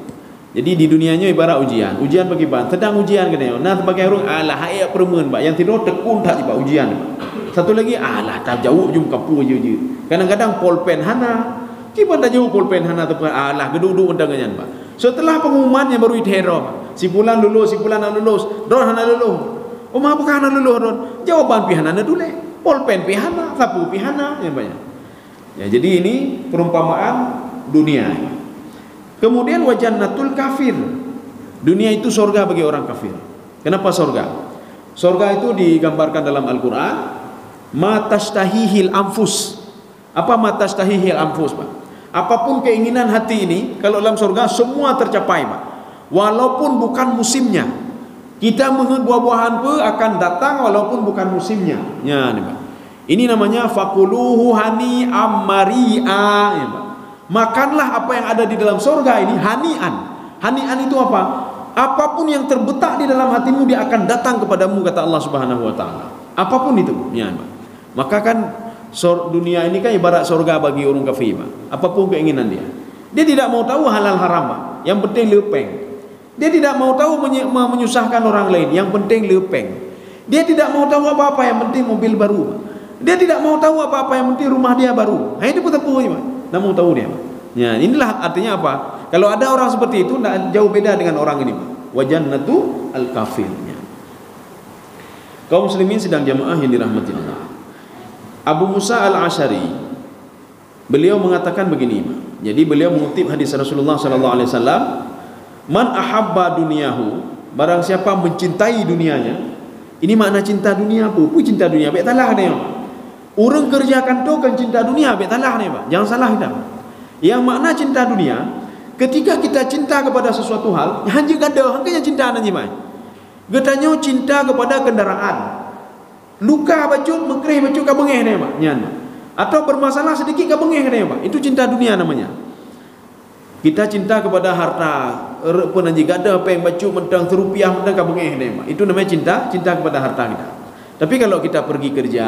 Jadi di dunianya ibarat ujian. Ujian bagi Pak. Sedang ujian ke dia. Nah sebagai orang alah ayat permen Pak. Yang tidur tekun tak Pak ujian Pak. Satu lagi alah tak jauh jum kapu je. Kadang-kadang polpen hana. Kipan tak jauh pulpen hana tu alah geduduk undangannya Pak. Setelah pengumuman yang baru itero Pak. Si bulan lulus, Ron hana lulus. Oh maha bukan hana lulus Ron. Jawaban pihana na dule. Pulpen pihana, sapu pihana yang banyak. Ya jadi ini perumpamaan dunia. Kemudian wajannatul kafir. Dunia itu surga bagi orang kafir. Kenapa surga? Surga itu digambarkan dalam Al-Qur'an ma tashtahihil anfus. Apa ma tashtahihil anfus Pak? Apapun keinginan hati ini, kalau dalam surga semua tercapai Pak. Walaupun bukan musimnya. Kita mengen buah-buahan pun akan datang walaupun bukan musimnya. Ya, nih Pak. Ini namanya fakuluhu hani ammari'a ya Pak. Makanlah apa yang ada di dalam surga ini hani'an. Hani'an itu apa? Apapun yang terbetak di dalam hatimu dia akan datang kepadamu kata Allah Subhanahu wa taala. Apapun itu. Ya, Pak. Maka kan dunia ini kan ibarat surga bagi orang kafir Pak. Apapun keinginan dia tidak mau tahu halal haram Pak. Yang penting lepeng. Dia tidak mau tahu menyusahkan orang lain, yang penting lepeng. Dia tidak mau tahu apa-apa, yang penting mobil baru. Dia tidak mau tahu apa-apa, yang penting rumah dia baru. Itu pun ini, tidak mau tahu dia. Ya, inilah artinya apa? Kalau ada orang seperti itu, tidak jauh beda dengan orang ini. Wajannatu al-kafir. Kaum muslimin sedang jamaah yang dirahmati Allah. Abu Musa al-Asy'ari, beliau mengatakan begini. Jadi beliau mengutip hadis Rasulullah sallallahu alaihi wasallam, "Man ahabba dunyahu," barang siapa mencintai dunianya. Ini makna cinta dunia apa? Cinta dunia baik talah dia. Orang kerjakan tu kan cinta dunia baik talah ni, Pak. Jangan salah kita. Yang makna cinta dunia, ketika kita cinta kepada sesuatu hal, hanya ada hanya cinta nanti mai. Getanya cinta kepada kendaraan. Luka bacut, mekrih bacut ka bengeh dia, Pak. Nyan. Atau bermasalah sedikit ka bengeh dia, Pak. Itu cinta dunia namanya. Kita cinta kepada harta, pun anji gada peng bacu mentang serupiah mentang ka bengeh dia, Pak. Itu namanya cinta kepada harta kita. Tapi kalau kita pergi kerja,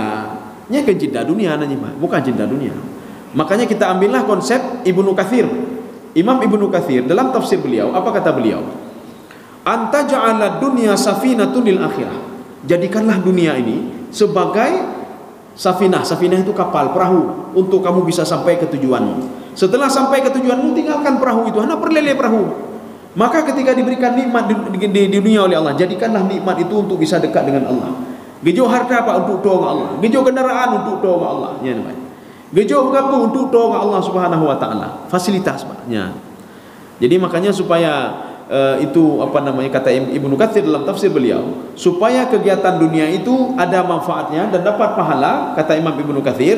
nya kan cinta dunia nanti, Pak. Bukan cinta dunia. Makanya kita ambillah konsep Ibnu Katsir. Imam Ibnu Katsir dalam tafsir beliau, apa kata beliau? Anta ja'ala dunya safinatun lil akhirah. Jadikanlah dunia ini sebagai safinah. Safinah itu kapal, perahu, untuk kamu bisa sampai ke tujuanmu. Setelah sampai ke tujuanmu, tinggalkan perahu itu, hanya perlele perahu. Maka ketika diberikan nikmat di dunia oleh Allah, jadikanlah nikmat itu untuk bisa dekat dengan Allah. Gejo harta apa? Untuk doa Allah. Gejo kendaraan untuk doa Allah. Ya, namanya. Gejo apa? Untuk doa Allah Subhanahu wa taala. Fasilitas, Pak. Ya. Jadi makanya supaya itu apa namanya, kata Ibnu Katsir dalam tafsir beliau, supaya kegiatan dunia itu ada manfaatnya dan dapat pahala, kata Imam Ibnu Katsir,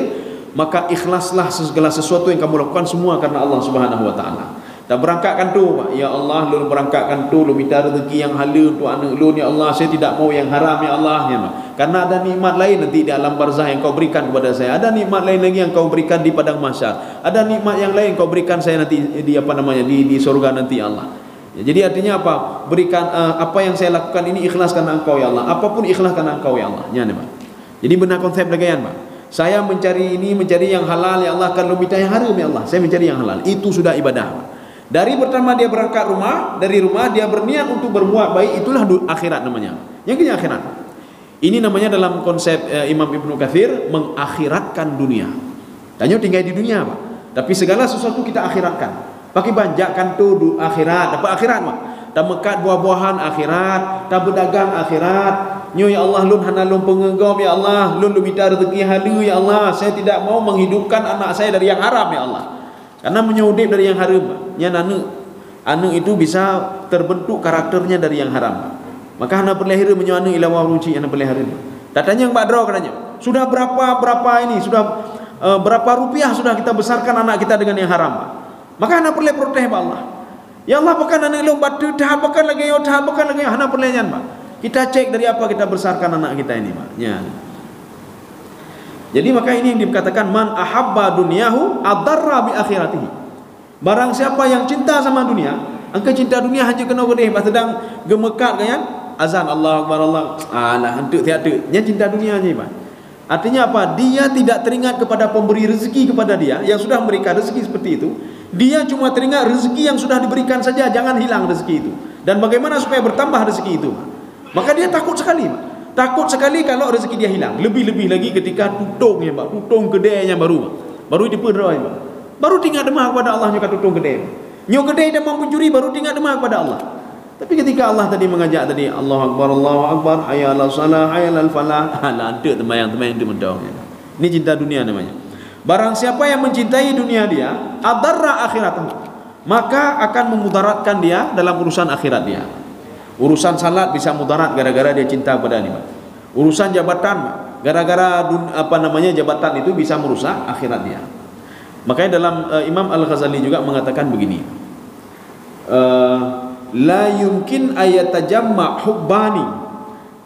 maka ikhlaslah segala sesuatu yang kamu lakukan semua karena Allah Subhanahu wa taala. Dan berangkatkan tu, Pak. Ya Allah, lu berangkatkan tu, lu minta rezeki yang halal untuk anak lu, ya Allah, saya tidak mau yang haram, ya Allah, ya Allah. Karena ada nikmat lain nanti di alam barzah yang kau berikan kepada saya. Ada nikmat lain lagi yang kau berikan di padang mahsyar. Ada nikmat yang lain kau berikan saya nanti di apa namanya, di surga nanti, ya Allah. Ya, jadi artinya apa? Berikan apa yang saya lakukan ini ikhlas karena Engkau, ya Allah. Apapun ikhlas karena Engkau, ya Allah. Ya, Pak. Jadi benar konsep lagayan, Pak. Saya mencari ini, mencari yang halal, ya Allah. Kalau minta yang haram, ya Allah, saya mencari yang halal. Itu sudah ibadah, Pak. Dari pertama dia berangkat dari rumah dia berniat untuk berbuat baik, itulah akhirat namanya. Yang kedua akhirat. Ini namanya dalam konsep Imam Ibnu Katsir, mengakhiratkan dunia. Tanya tinggal di dunia, Pak. Tapi segala sesuatu kita akhiratkan. Pakai banjakkan tu akhirat, dapat akhirat, Mak. Tak mekat buah-buahan akhirat, tak berdagang akhirat. Nyo, ya Allah, lun hana lun pengenggom, ya Allah, lun minta rezeki halu, ya Allah. Saya tidak mau menghidupkan anak saya dari yang haram, ya Allah. Karena menyudip dari yang haram, nya anu itu bisa terbentuk karakternya dari yang haram. Maka hana pelihara menyo anu ilawa ruci hana pelihara. Datanya yang badro katanya. Sudah berapa ini, sudah berapa rupiah sudah kita besarkan anak kita dengan yang haram, Pak. Maka hana perlu protes, Pak Allah. Ya Allah, bukan anak lu batu dah, bukan lagi hana perlayan, Pak. Kita cek dari apa kita besarkan anak kita ini, Pak. Ya. Jadi maka ini yang dikatakan man ahabba dunyahu adarra bi akhiratihi. Barang siapa yang cinta sama dunia, angka cinta dunia hanya kena gedeh pas sedang gemekat kan azan Allah Akbar Allah. Alah hentuk tiada. Nya cinta dunia aja, Pak. Artinya apa? Dia tidak teringat kepada pemberi rezeki kepada dia yang sudah memberikan rezeki seperti itu. Dia cuma teringat rezeki yang sudah diberikan saja, jangan hilang rezeki itu. Dan bagaimana supaya bertambah rezeki itu? Maka dia takut sekali, Pak. Takut sekali kalau rezeki dia hilang. Lebih-lebih lagi ketika tutungnya, Pak. Tutung kedainya baru, Pak. Baru diperoi, Pak. Baru tinggal demah kepada Allah nyok tutung kedai. Nyok kedai dia mampu curi baru tinggal demah kepada Allah. Tapi ketika Allah tadi mengajak tadi Allahu Akbar, hayya 'alas shalah, hayya 'alal falah. Lantik temayang itu mendong. Ini cinta dunia namanya. Barang siapa yang mencintai dunia dia, adarra akhiratahu, maka akan memudaratkan dia dalam urusan akhirat dia. Urusan salat bisa mudarat gara-gara dia cinta kepada ini, Pak. Urusan jabatan, Pak, gara-gara jabatan itu bisa merusak akhirat dia. Makanya dalam Imam Al-Ghazali juga mengatakan begini, la yumkin ayatajamma hubbani,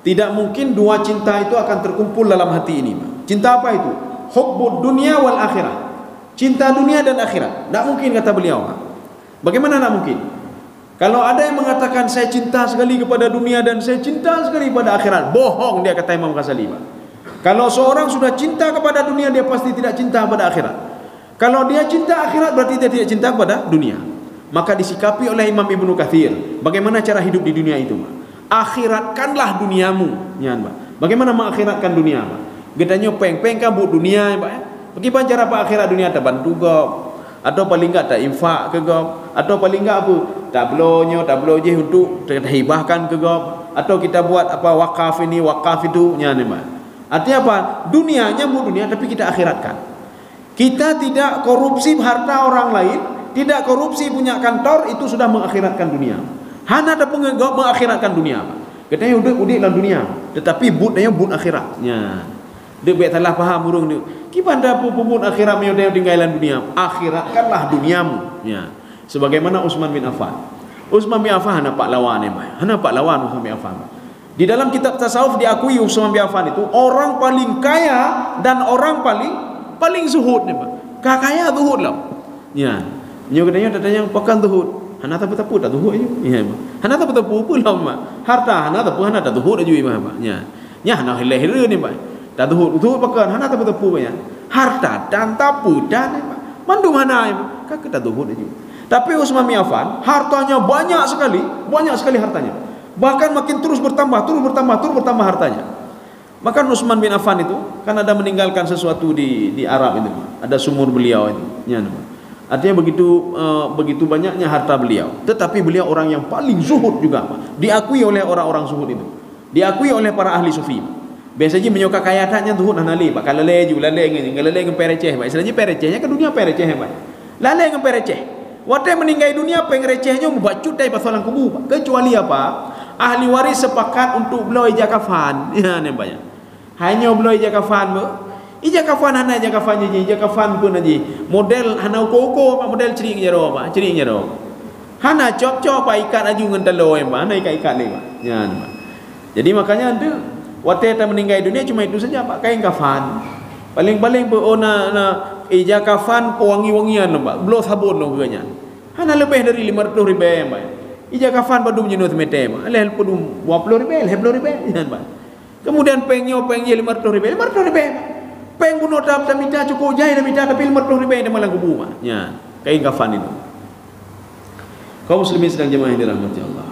tidak mungkin dua cinta itu akan terkumpul dalam hati ini, Pak. Cinta apa itu? Hubbud dunia wal akhirah, cinta dunia dan akhirat. Tak mungkin, kata beliau. Bagaimana tak mungkin? Kalau ada yang mengatakan saya cinta sekali kepada dunia dan saya cinta sekali kepada akhirat, bohong dia, kata Imam Ghazali. Kalau seorang sudah cinta kepada dunia, dia pasti tidak cinta kepada akhirat. Kalau dia cinta akhirat, berarti dia tidak cinta kepada dunia. Maka disikapi oleh Imam Ibnu Katsir, bagaimana cara hidup di dunia itu, Pak? Akhiratkanlah duniamu, ya, Pak. Bagaimana mengakhiratkan dunia, Pak? Gedanya peng kabut dunia, Pak. Bagaimana cara Pak akhirat dunia? Tak bantu gop, atau paling enggak tak infak ke gop, atau paling enggak apa? Tak blow je untuk terhibahkan ke gop, atau kita buat apa wakaf ini, wakaf itu, ya, Pak. Artinya apa? Dunianya bu dunia, tapi kita akhiratkan. Kita tidak korupsi harta orang lain, tidak korupsi punya kantor, itu sudah mengakhiratkan dunia. Hana ada penggegap mengakhiratkan dunia. Katanya udik dalam dunia, tetapi budnya bud akhiratnya. Dia biar salah faham burung dia. Gimana pun akhirat menyodai tinggalan dunia? Akhiratkanlah duniamu. Ya. Sebagaimana Utsman bin Affan. Utsman bin Affan hana pak lawan ni, hana pak lawan Utsman bin Affan. Di dalam kitab tasawuf diakui Utsman bin Affan itu orang paling kaya dan orang paling zuhud ni, Pak. Kaya zuhud lah. Ya. Nyo katanya datanya pakan zuhud. Hana tak tapu tak zuhud aja. Ya, Pak. Hana tak tapu pula, Pak. Harta hana tak hana tak zuhud aja, Pak. Ya. Ya hana hileh-hileh ni, Pak. Tak zuhud pakan hana tak tapu ya. Harta dan tapu dan, Pak. Mandu mana, Pak? Kak tak zuhud aja. Tapi Utsman bin Affan hartanya banyak sekali hartanya. Bahkan makin terus bertambah hartanya. Maka Utsman bin Affan itu kan ada meninggalkan sesuatu di Arab itu, ada sumur beliau itu, ya, artinya begitu banyaknya harta beliau. Tetapi beliau orang yang paling zuhud juga, diakui oleh orang-orang zuhud itu, diakui oleh para ahli sufi. Biasanya menyokak kaya hatanya zuhud hanali, Pak. Kalau leju lalai ngepereceh, Pak. Istilahnya perecehnya ke dunia pereceh, Pak. Lalai ngepereceh. Waktu meninggal dunia pengrecehnya membacut dari pasalan kubu, Pak. Kecuali apa? Ahli waris sepakat untuk beliau ijak kafan, ya, namanya. Hanya beliau ijak kafan, ijak kafan hana ijak kafan je, ijak kafan pun aja. Model hana uko, Pak, model cering jero, Pak, cering jero. Hana cop-cop Pak ikat aju ngan telo, Pak, hana ikat ni, Pak. Ya, Pak. Jadi makanya ada waktu kita meninggal dunia cuma itu saja, Pak, kain kafan. Paling-paling na ijak kafan wangi-wangian, Pak. Belum sabun lo kayaknya. Hana lebih dari 500 ribu, Pak. Ijak kafan badum jenuh temete, Pak. Leh pedum 20 ribu, ya, Pak. Kemudian pengnya 500 ribu, Pak. Peng bunuh tak minta cukup jahit minta tapi 50 ribu dia malah kubu, Pak. Ya, kain kafan itu. Kaum muslimin sedang jemaah yang dirahmati Allah.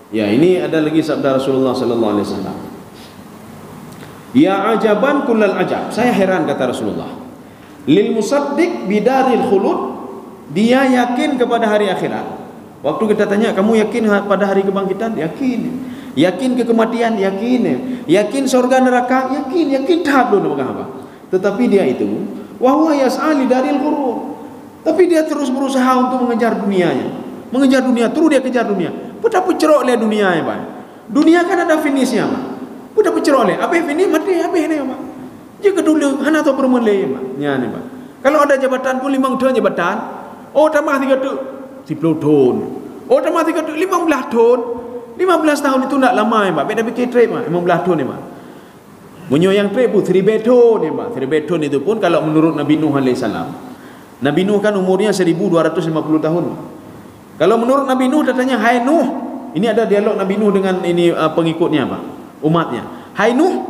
Ya, ini ada lagi sabda Rasulullah sallallahu alaihi wasallam. Ya ajaban kullal ajab. Saya heran kata Rasulullah. Lil musaddiq bidaril khulud, dia yakin kepada hari akhirat. Waktu kita tanya, kamu yakin pada hari kebangkitan? Yakin. Yakin ke kematian? Yakin. Yakin surga neraka? Yakin tak dulu apa. Tetapi dia itu wa huwa yas'ali daril ghurur. Tapi dia terus berusaha untuk mengejar dunianya. Mengejar dunia, terus dia kejar dunia. Putar pucerok le dunia, Pak. Dunia kan ada finishnya, Pak. Putar pucerok le. Apa finish mati habis ni, Pak. Jika dulu hana tahu permele, Pak. Ya ni, Pak. Kalau ada jabatan pun 5 tahun jabatan. Oh, tambah 3 tu 10 tahun. Oh, tambah 3 tu 15 tahun. 15 tahun itu tak lama, Pak. Beda fikir trade, Pak. 15 tahun ni, Pak. Menyoyang trade pun 3 tahun ni, Pak. 3 tahun itu pun kalau menurut Nabi Nuh alaihi salam. Nabi Nuh kan umurnya 1250 tahun. Kalau menurut Nabi Nuh datanya, hai Nuh. Ini ada dialog Nabi Nuh dengan ini pengikutnya, Pak. Umatnya. Hai Nuh,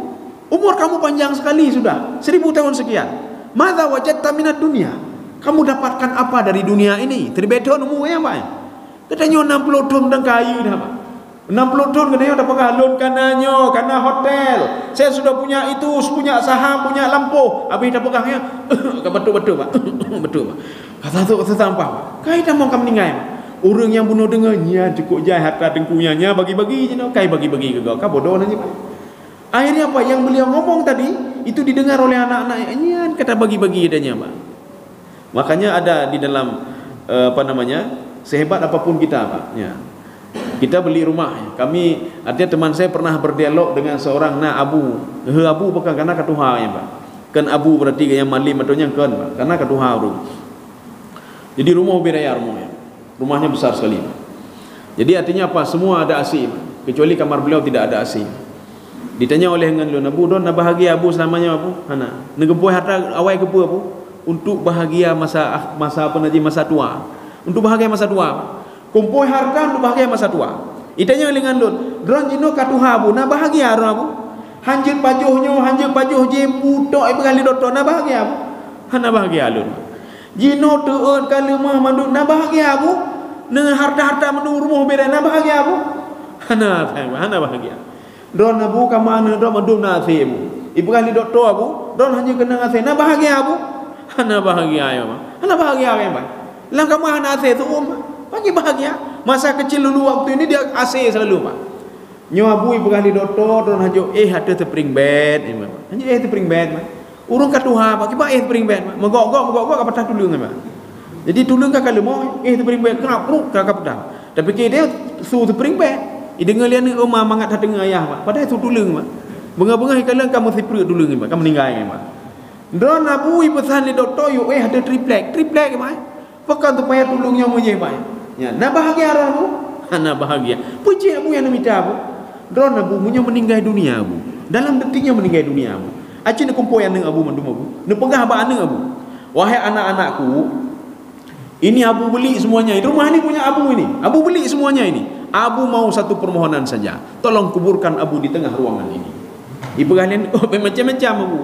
umur kamu panjang sekali sudah. 1000 tahun sekian. Madza wajadta minad dunya? Kamu dapatkan apa dari dunia ini? 3 tahun umurnya, Pak. Katanya 60 tahun dan kayu dah, Pak. 60 tahun katanya dapat galon kananyo, kana hotel. Saya sudah punya itu, punya saham, punya lampu. Habis dah pegangnya, betul-betul, Pak. Betul, Pak. Kata tu kata sampah, Pak. Kai dah mau kamu meninggal. Orang yang bunuh dengannya cukup jahat harta dengkunya bagi-bagi je, kai bagi-bagi ke kau bodoh aja, Pak. Akhirnya apa yang beliau ngomong tadi itu didengar oleh anak-anaknya, kata bagi-bagi adanya, Pak. Makanya ada di dalam sehebat apapun kita, Pak, ya. Kita beli rumah. Kami, artinya teman saya pernah berdialog dengan seorang abu. Abu bukan karena katuha, ya, Pak. Kan abu berarti yang malim atau yang kan, Pak. Karena katuha itu. Jadi rumah beraya rumahnya. Rumahnya besar sekali, Pak. Jadi artinya apa? Semua ada AC, Pak. Kecuali kamar beliau tidak ada AC. Ditanya oleh dengan Abu Don, nak bahagia Abu selamanya, Abu? Hana. Negepoi harta awai kepu, Abu? Untuk bahagia masa tua. Untuk bahagia masa tua, Pak. Kumpul harta untuk bahagia masa tua. Itanya dengan lun, drone jino katuha, Abu, nak bahagia Abu? Hanjir pajuhnya, hanjir pajuh je putok ibu kali doktor, nak bahagia, Abu? Hana bahagia lun. Jino teun kala mah manduk na bahagia bu. Dengan harta-harta menung rumah beda na bahagia bu. Hana bahagia. Don abu ka mana don manduk na asemu. Ibu kali doktor abu, don hanya kena asem na bahagia bu. Hana bahagia ya mah. Hana bahagia ya mah. Lang ka mah na asem tu bagi bahagia. Masa kecil dulu waktu ini dia asem selalu mah. Nyo abu ibu kali doktor don hajo ada tepring bed ni mah. Hanya tepring bed mah. Urung katuha pak kiba tepring bed mah. Megok ka patah tulung mah. Jadi tulung ka kalau mau tepring bed kenapa perlu ka patah. Tapi dia su tepring bed. Dengar lian ni rumah mangat hati dengan ayah mak. Padahal itu tulung mak. Benga-benga kalian kamu sipru tulung mak. Kamu meninggal mak. Don abu ibu pesan di doktor yo ada triplek mak. Pakan tu payah tulungnya muje mak. Ya, na bahagia orang bu. Na bahagia. Puji abu yang minta abu. Don abu munyo meninggal dunia abu. Dalam detiknya meninggal dunia abu. Aci nak kumpul yang neng abu mandum abu. Nak pegah ba neng abu. Wahai anak-anakku, ini abu beli semuanya. Rumah ni punya abu ini. Abu beli semuanya ini. Abu mau satu permohonan saja. Tolong kuburkan abu di tengah ruangan ini. Ibu kalian macam-macam abu.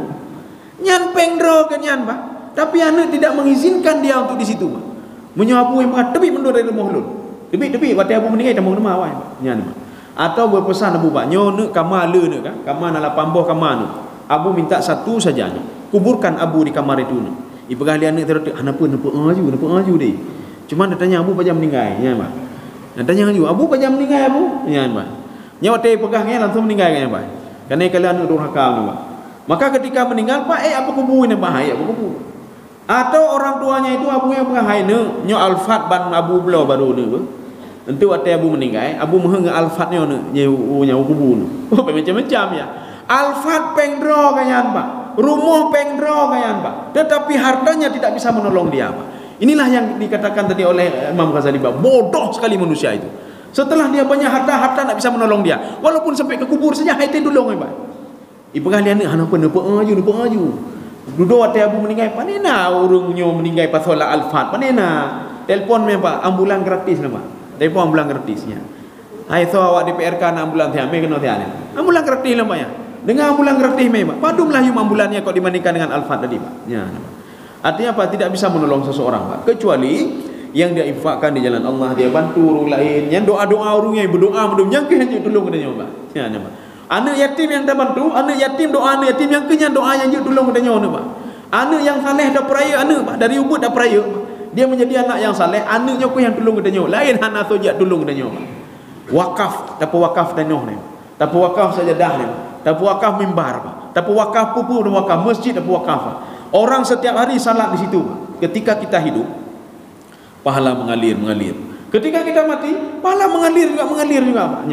Nyan pengdro ke nyan pak. Tapi anak tidak mengizinkan dia untuk di situ pak. Menyapu yang pak. Tapi mundur dari rumah ulun. Tapi waktu abu meninggal tak mau rumah awak pak. Nyan pak. Atau berpesan abu pak. Nyo nak kamar le nak kan. Kamar nak pamboh kamar nak. Abu minta satu saja nak. Kuburkan abu di kamar itu nak. Ibu kalian nak terus. Kenapa aju deh. Cuma dia tanya abu pajam meninggal. Nyan pak. Dan tanya juga, abu pajam meninggal abu? Ya, Pak. Nyawa teh pegahnya langsung meninggal kan, Pak. Karena kalian durhaka ni, Pak. Maka ketika meninggal, Pak, apa kubur ni bahaya, apa kubur? Atau orang tuanya itu abu yang bahaya ni, nyo alfat ban abu belau baru ni, Tentu waktu abu meninggal, abu mohon alfatnya ni, nyawa kubur ni. Oh, macam-macam ya. Alfat pengdro kan, Pak. Rumah pengdro kan, Pak. Tetapi hartanya tidak bisa menolong dia, Pak. Inilah yang dikatakan tadi oleh Imam Ghazali, bodoh sekali manusia itu. Setelah dia banyak harta tak bisa menolong dia. Walaupun sampai ke kubur saja hati tolong Pak. Ibu kalian ni apa nak aju. Duduk waktu abu meninggal, panena urungnya meninggal pasal alfat, panena. Telefon Pak, ambulan gratis nama. Telefon ambulan gratisnya. Hai so awak di PRK nak ambulan tiap me kena tiap. Ambulan gratis lah Pak ya. Dengan ambulan gratis Pak. Padumlah yung ambulannya kau dibandingkan dengan alfat tadi Pak. Ya. Artinya apa? Tidak bisa menolong seseorang Pak. Kecuali yang dia infakkan di jalan Allah, dia bantu orang lain, yang doa-doa orangnya berdoa mendum yang kehanyu tolong katanya Pak. Ya Pak. Anak yatim yang dah bantu, anak yatim doa anak yatim yang kenyang doa yang dia tolong katanya Pak. Anak yang saleh dah peraya anak Pak, dari ubud dah peraya Pak. Dia menjadi anak yang saleh, anaknya ku yang tolong katanya. Lain anak sojak tolong katanya Pak. Wakaf, tapi wakaf dan ni. Tapi wakaf saja dah ni. Tapi wakaf mimbar Pak. Tapi wakaf pupu dan wakaf masjid tapi wakaf Pak. Orang setiap hari salat di situ. Ketika kita hidup, pahala mengalir. Ketika kita mati, pahala mengalir juga Pak.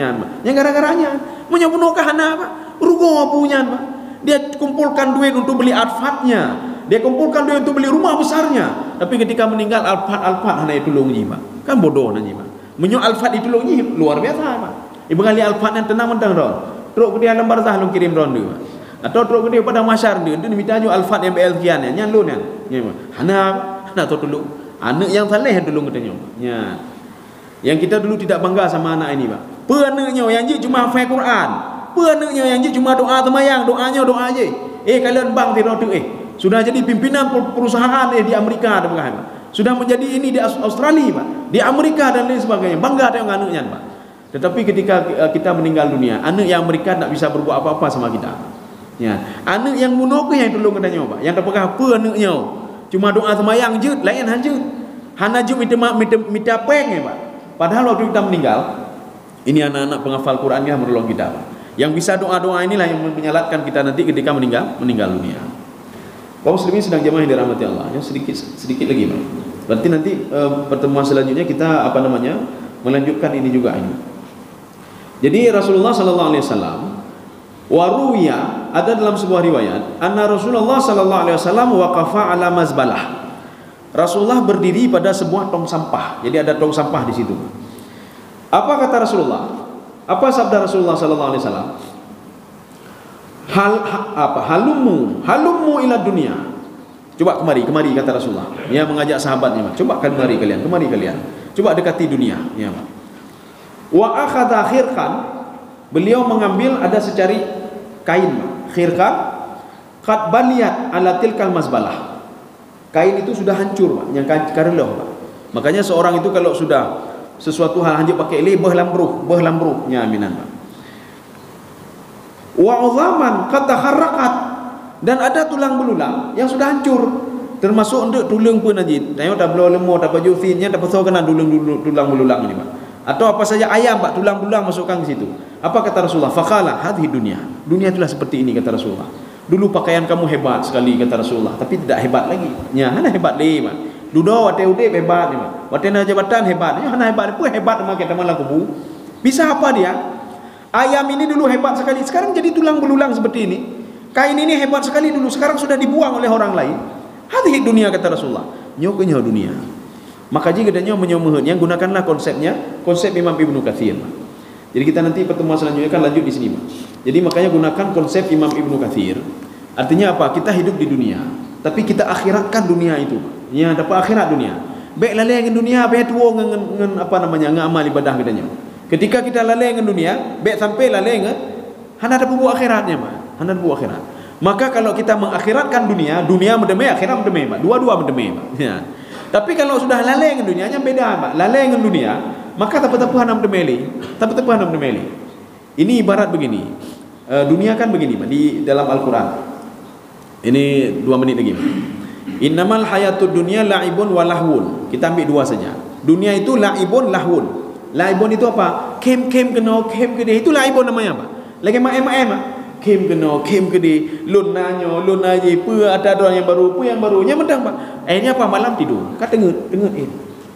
Yang gara-garanya menyabunuhkan anak Pak. Rugo punya Pak. Dia kumpulkan duit untuk beli adfatnya. Dia kumpulkan duit untuk beli rumah besarnya. Tapi ketika meninggal alfat hanya tolong ni Pak. Kan bodoh nanti Pak. Menyo alfat ditolong ni luar biasa Pak. Ibu kali alfat yang tenang mentang don. Teruk dia lembar zah lu kirim don dia. Atau teruk dia pada masyar dia minta ju alfat yang BL kian nya lu nya hana tu dulu anak yang saleh dulu katanya nya yang kita dulu tidak bangga sama anak ini Pak. Penaknya yang je cuma hafal Quran, penaknya yang je cuma doa semayang, doanya doa aje. Kalian bang tidak tu sudah jadi pimpinan perusahaan di Amerika ada Pak. Sudah menjadi ini di Australia Pak, di Amerika dan lain sebagainya, bangga dengan anaknya Pak. Tetapi ketika kita meninggal dunia, anak yang Amerika tak bisa berbuat apa-apa sama kita. Ya, anak yang bunuh ke yang tolong katanya Pak. Yang tak pegang apa anaknya. Cuma doa semayang je, lain hanja. Hana je minta peng Pak. Padahal waktu kita meninggal, ini anak-anak penghafal Quran yang menolong kita Pak. Yang bisa doa-doa inilah yang menyalatkan kita nanti ketika meninggal dunia. Kaum muslimin sedang jamaah yang dirahmati Allah. Yang sedikit lagi Pak. Berarti nanti pertemuan selanjutnya kita melanjutkan ini juga ini. Jadi Rasulullah sallallahu alaihi wasallam waruya ada dalam sebuah riwayat anna Rasulullah sallallahu alaihi wasallam waqafa ala mazbalah. Rasulullah berdiri pada sebuah tong sampah. Jadi ada tong sampah di situ. Apa kata Rasulullah? Apa sabda Rasulullah sallallahu alaihi wasallam? Halummu ila dunia. Coba kemari kata Rasulullah. Dia mengajak sahabatnya, coba kemari kalian. Coba dekati dunia, ya. Wa akhadha khirqan. Beliau mengambil ada secari kain khirqan qad baliyat ala tilkal mazbalah. Kain itu sudah hancur, Pak, yang kareloh, Pak. Makanya seorang itu kalau sudah sesuatu hal hancur pakai beh lambruh nya minan, Pak. Wa uzaman qad taharraqat, dan ada tulang belulang yang sudah hancur, termasuk untuk tulang pun najis. Tengok tak belah lemah, tak baju finnya, tak pasal kena tulang belulang ni, Pak. Atau apa saja ayam, Pak, tulang belulang masukkan ke situ. Apa kata Rasulullah? Faqala hadhihi dunia. Dunia itulah seperti ini, kata Rasulullah. Dulu pakaian kamu hebat sekali, kata Rasulullah, tapi tidak hebat lagi. Nya hana hebat lagi, Pak. Dulu wate udip hebat ni, Pak. Wate na jabatan hebat. Nya hana hebat pun hebat mak kita malah kubu. Bisa apa dia? Ayam ini dulu hebat sekali, sekarang jadi tulang belulang seperti ini. Kain ini hebat sekali dulu, sekarang sudah dibuang oleh orang lain. Hadhihi dunia, kata Rasulullah. Nyo ke nyo dunia. Maka jika adanya menyomohnya, gunakanlah konsepnya, konsep Imam Ibnu Katsir. Jadi kita nanti pertemuan selanjutnya kan lanjut di sini, Pak. Jadi makanya gunakan konsep Imam Ibnu Katsir. Artinya apa? Kita hidup di dunia, tapi kita akhiratkan dunia itu. Ya, dapat akhirat dunia. Baik lalai dengan dunia, baik tua dengan apa namanya, ngamal ibadah katanya. Ketika kita lalai dengan dunia, baik sampai lalai dengan hana ada buat akhiratnya, Pak. Hana buat akhirat. Maka kalau kita mengakhiratkan dunia, dunia mendemai, akhirat mendemai, Pak. Dua-dua mendemai, Pak. Ya. Tapi kalau sudah lalai dengan dunianya beda, Pak. Lalai dengan dunia, maka tepat-tepat hanam demeli. Tepat-tepat hanam demeli. Ini ibarat begini. Dunia kan begini, Pak, di dalam Al-Qur'an. Ini 2 menit lagi, Pak. Innamal hayatud dunya la'ibun wa lahwun. Kita ambil 2 saja. Dunia itu la'ibun lahwun. La'ibun itu apa? Kem kena, kem gede. Itu la'ibun namanya, Pak. Lagi maem, Pak. Kem kena, kem gede. Lun nanyo, lun aje, ada orang yang baru, yang baru. Nya mendang, Pak. Akhirnya apa? Malam tidur. Kata dengar.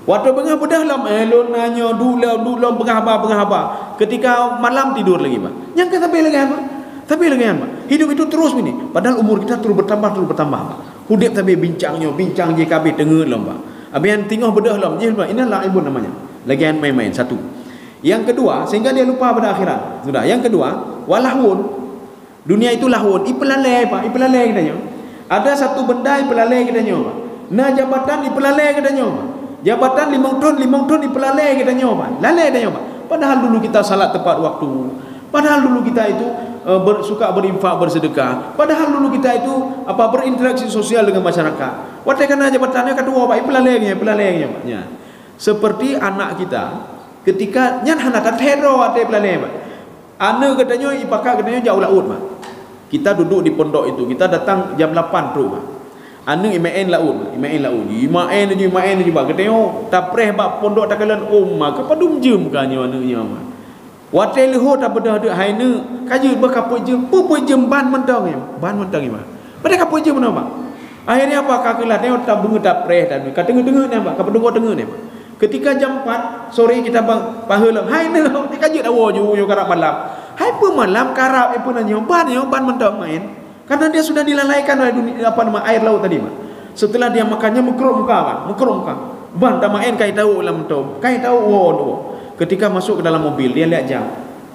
Waktu bengah bedah lam, lun nanyo, dulam bengah apa. Ketika malam tidur lagi, Pak. Yang kata lagi apa? Tapi lagi apa? Hidup itu terus ini. Padahal umur kita terus bertambah, Pak. Hudip tapi bincang JKB dengar lam, Pak. Abian tengok bedah lam, je, Pak. Ini laibun namanya. Lagian main-main satu. Yang kedua, sehingga dia lupa pada akhirat. Sudah. Yang kedua, walahun. Dunia itu lahun. Ipelalai, Pak. Ipelalai katanya. Ada satu benda ipelalai katanya, Pak. Nah, jabatan ipelalai katanya, Pak. Jabatan 5 ton ipelalai katanya, Pak. Lalai katanya, Pak. Padahal dulu kita salat tepat waktu. Padahal dulu kita itu suka berinfak, bersedekah. Padahal dulu kita itu berinteraksi sosial dengan masyarakat. Waktu kena jabatannya kedua, Pak. Ipelalainya, Pak. Ya. Seperti anak kita ketika nyan anak terhero waktu ipelalai, Pak. Anak katanya ipakak katanya jauh laut, Pak. Kita duduk di pondok itu, kita datang jam 8 tu, Pak. Anu imain laut, imain je, Pak. Katanya tapreh bak pondok takalan mak kepadum jem kanyo anunya, Pak. Watai leho tak beda ada haina kaje berkapoi je, pupoi jem ban mentang ya. Ban mentang ya, Pak. Pada kapoi je mana, Pak? Akhirnya apa kakelah tengok tak bunga tapreh dan kata dengar ni, Pak. Kapa dengar ni, Pak. Ketika jam 4 sore kita pahala haina kaje dawo yo karap malam. Hai pun malam karap pun nanya ban mentang main. Karena dia sudah dilalaikan oleh dunia, air laut tadi, Pak. Setelah dia makannya mengkerum muka, Pak. Mengkerum muka. Ban tak main kai tahu lam tu. Kai tahu Ketika masuk ke dalam mobil, dia lihat jam.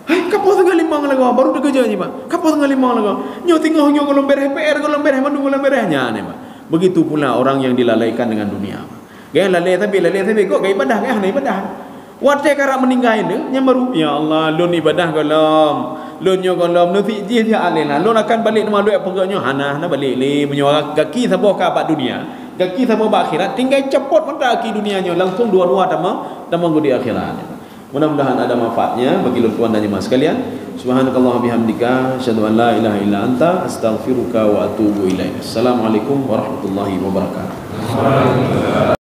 Hai, kapal tengah 5 lagi, baru dah kerja ni, Pak. Kapal tengah 5 lagi. Nyo tengok golong bereh PR, golong bereh mandu golong berehnya ni, Pak. Begitu pula orang yang dilalaikan dengan dunia, Pak. Gaya lalai tapi kok gaya ibadah, gaya hana ibadah. Watai karak meninggal ini, yang baru, ya Allah, lun ibadah golong. Lunyo golom nufi je dia alena lun akan balik nama duit pegaknya hana balik le menyuara gaki sabo ka bat dunia gaki sabo ba akhirat tinggal cepot mentah ki dunianya langsung dua-dua tamang di akhirat. Mudah-mudahan ada manfaatnya bagi tuan dan jemaah sekalian. Subhanakallah bihamdika asyhadu an la ilaha illa anta astaghfiruka wa atubu ilaik. Assalamualaikum warahmatullahi wabarakatuh.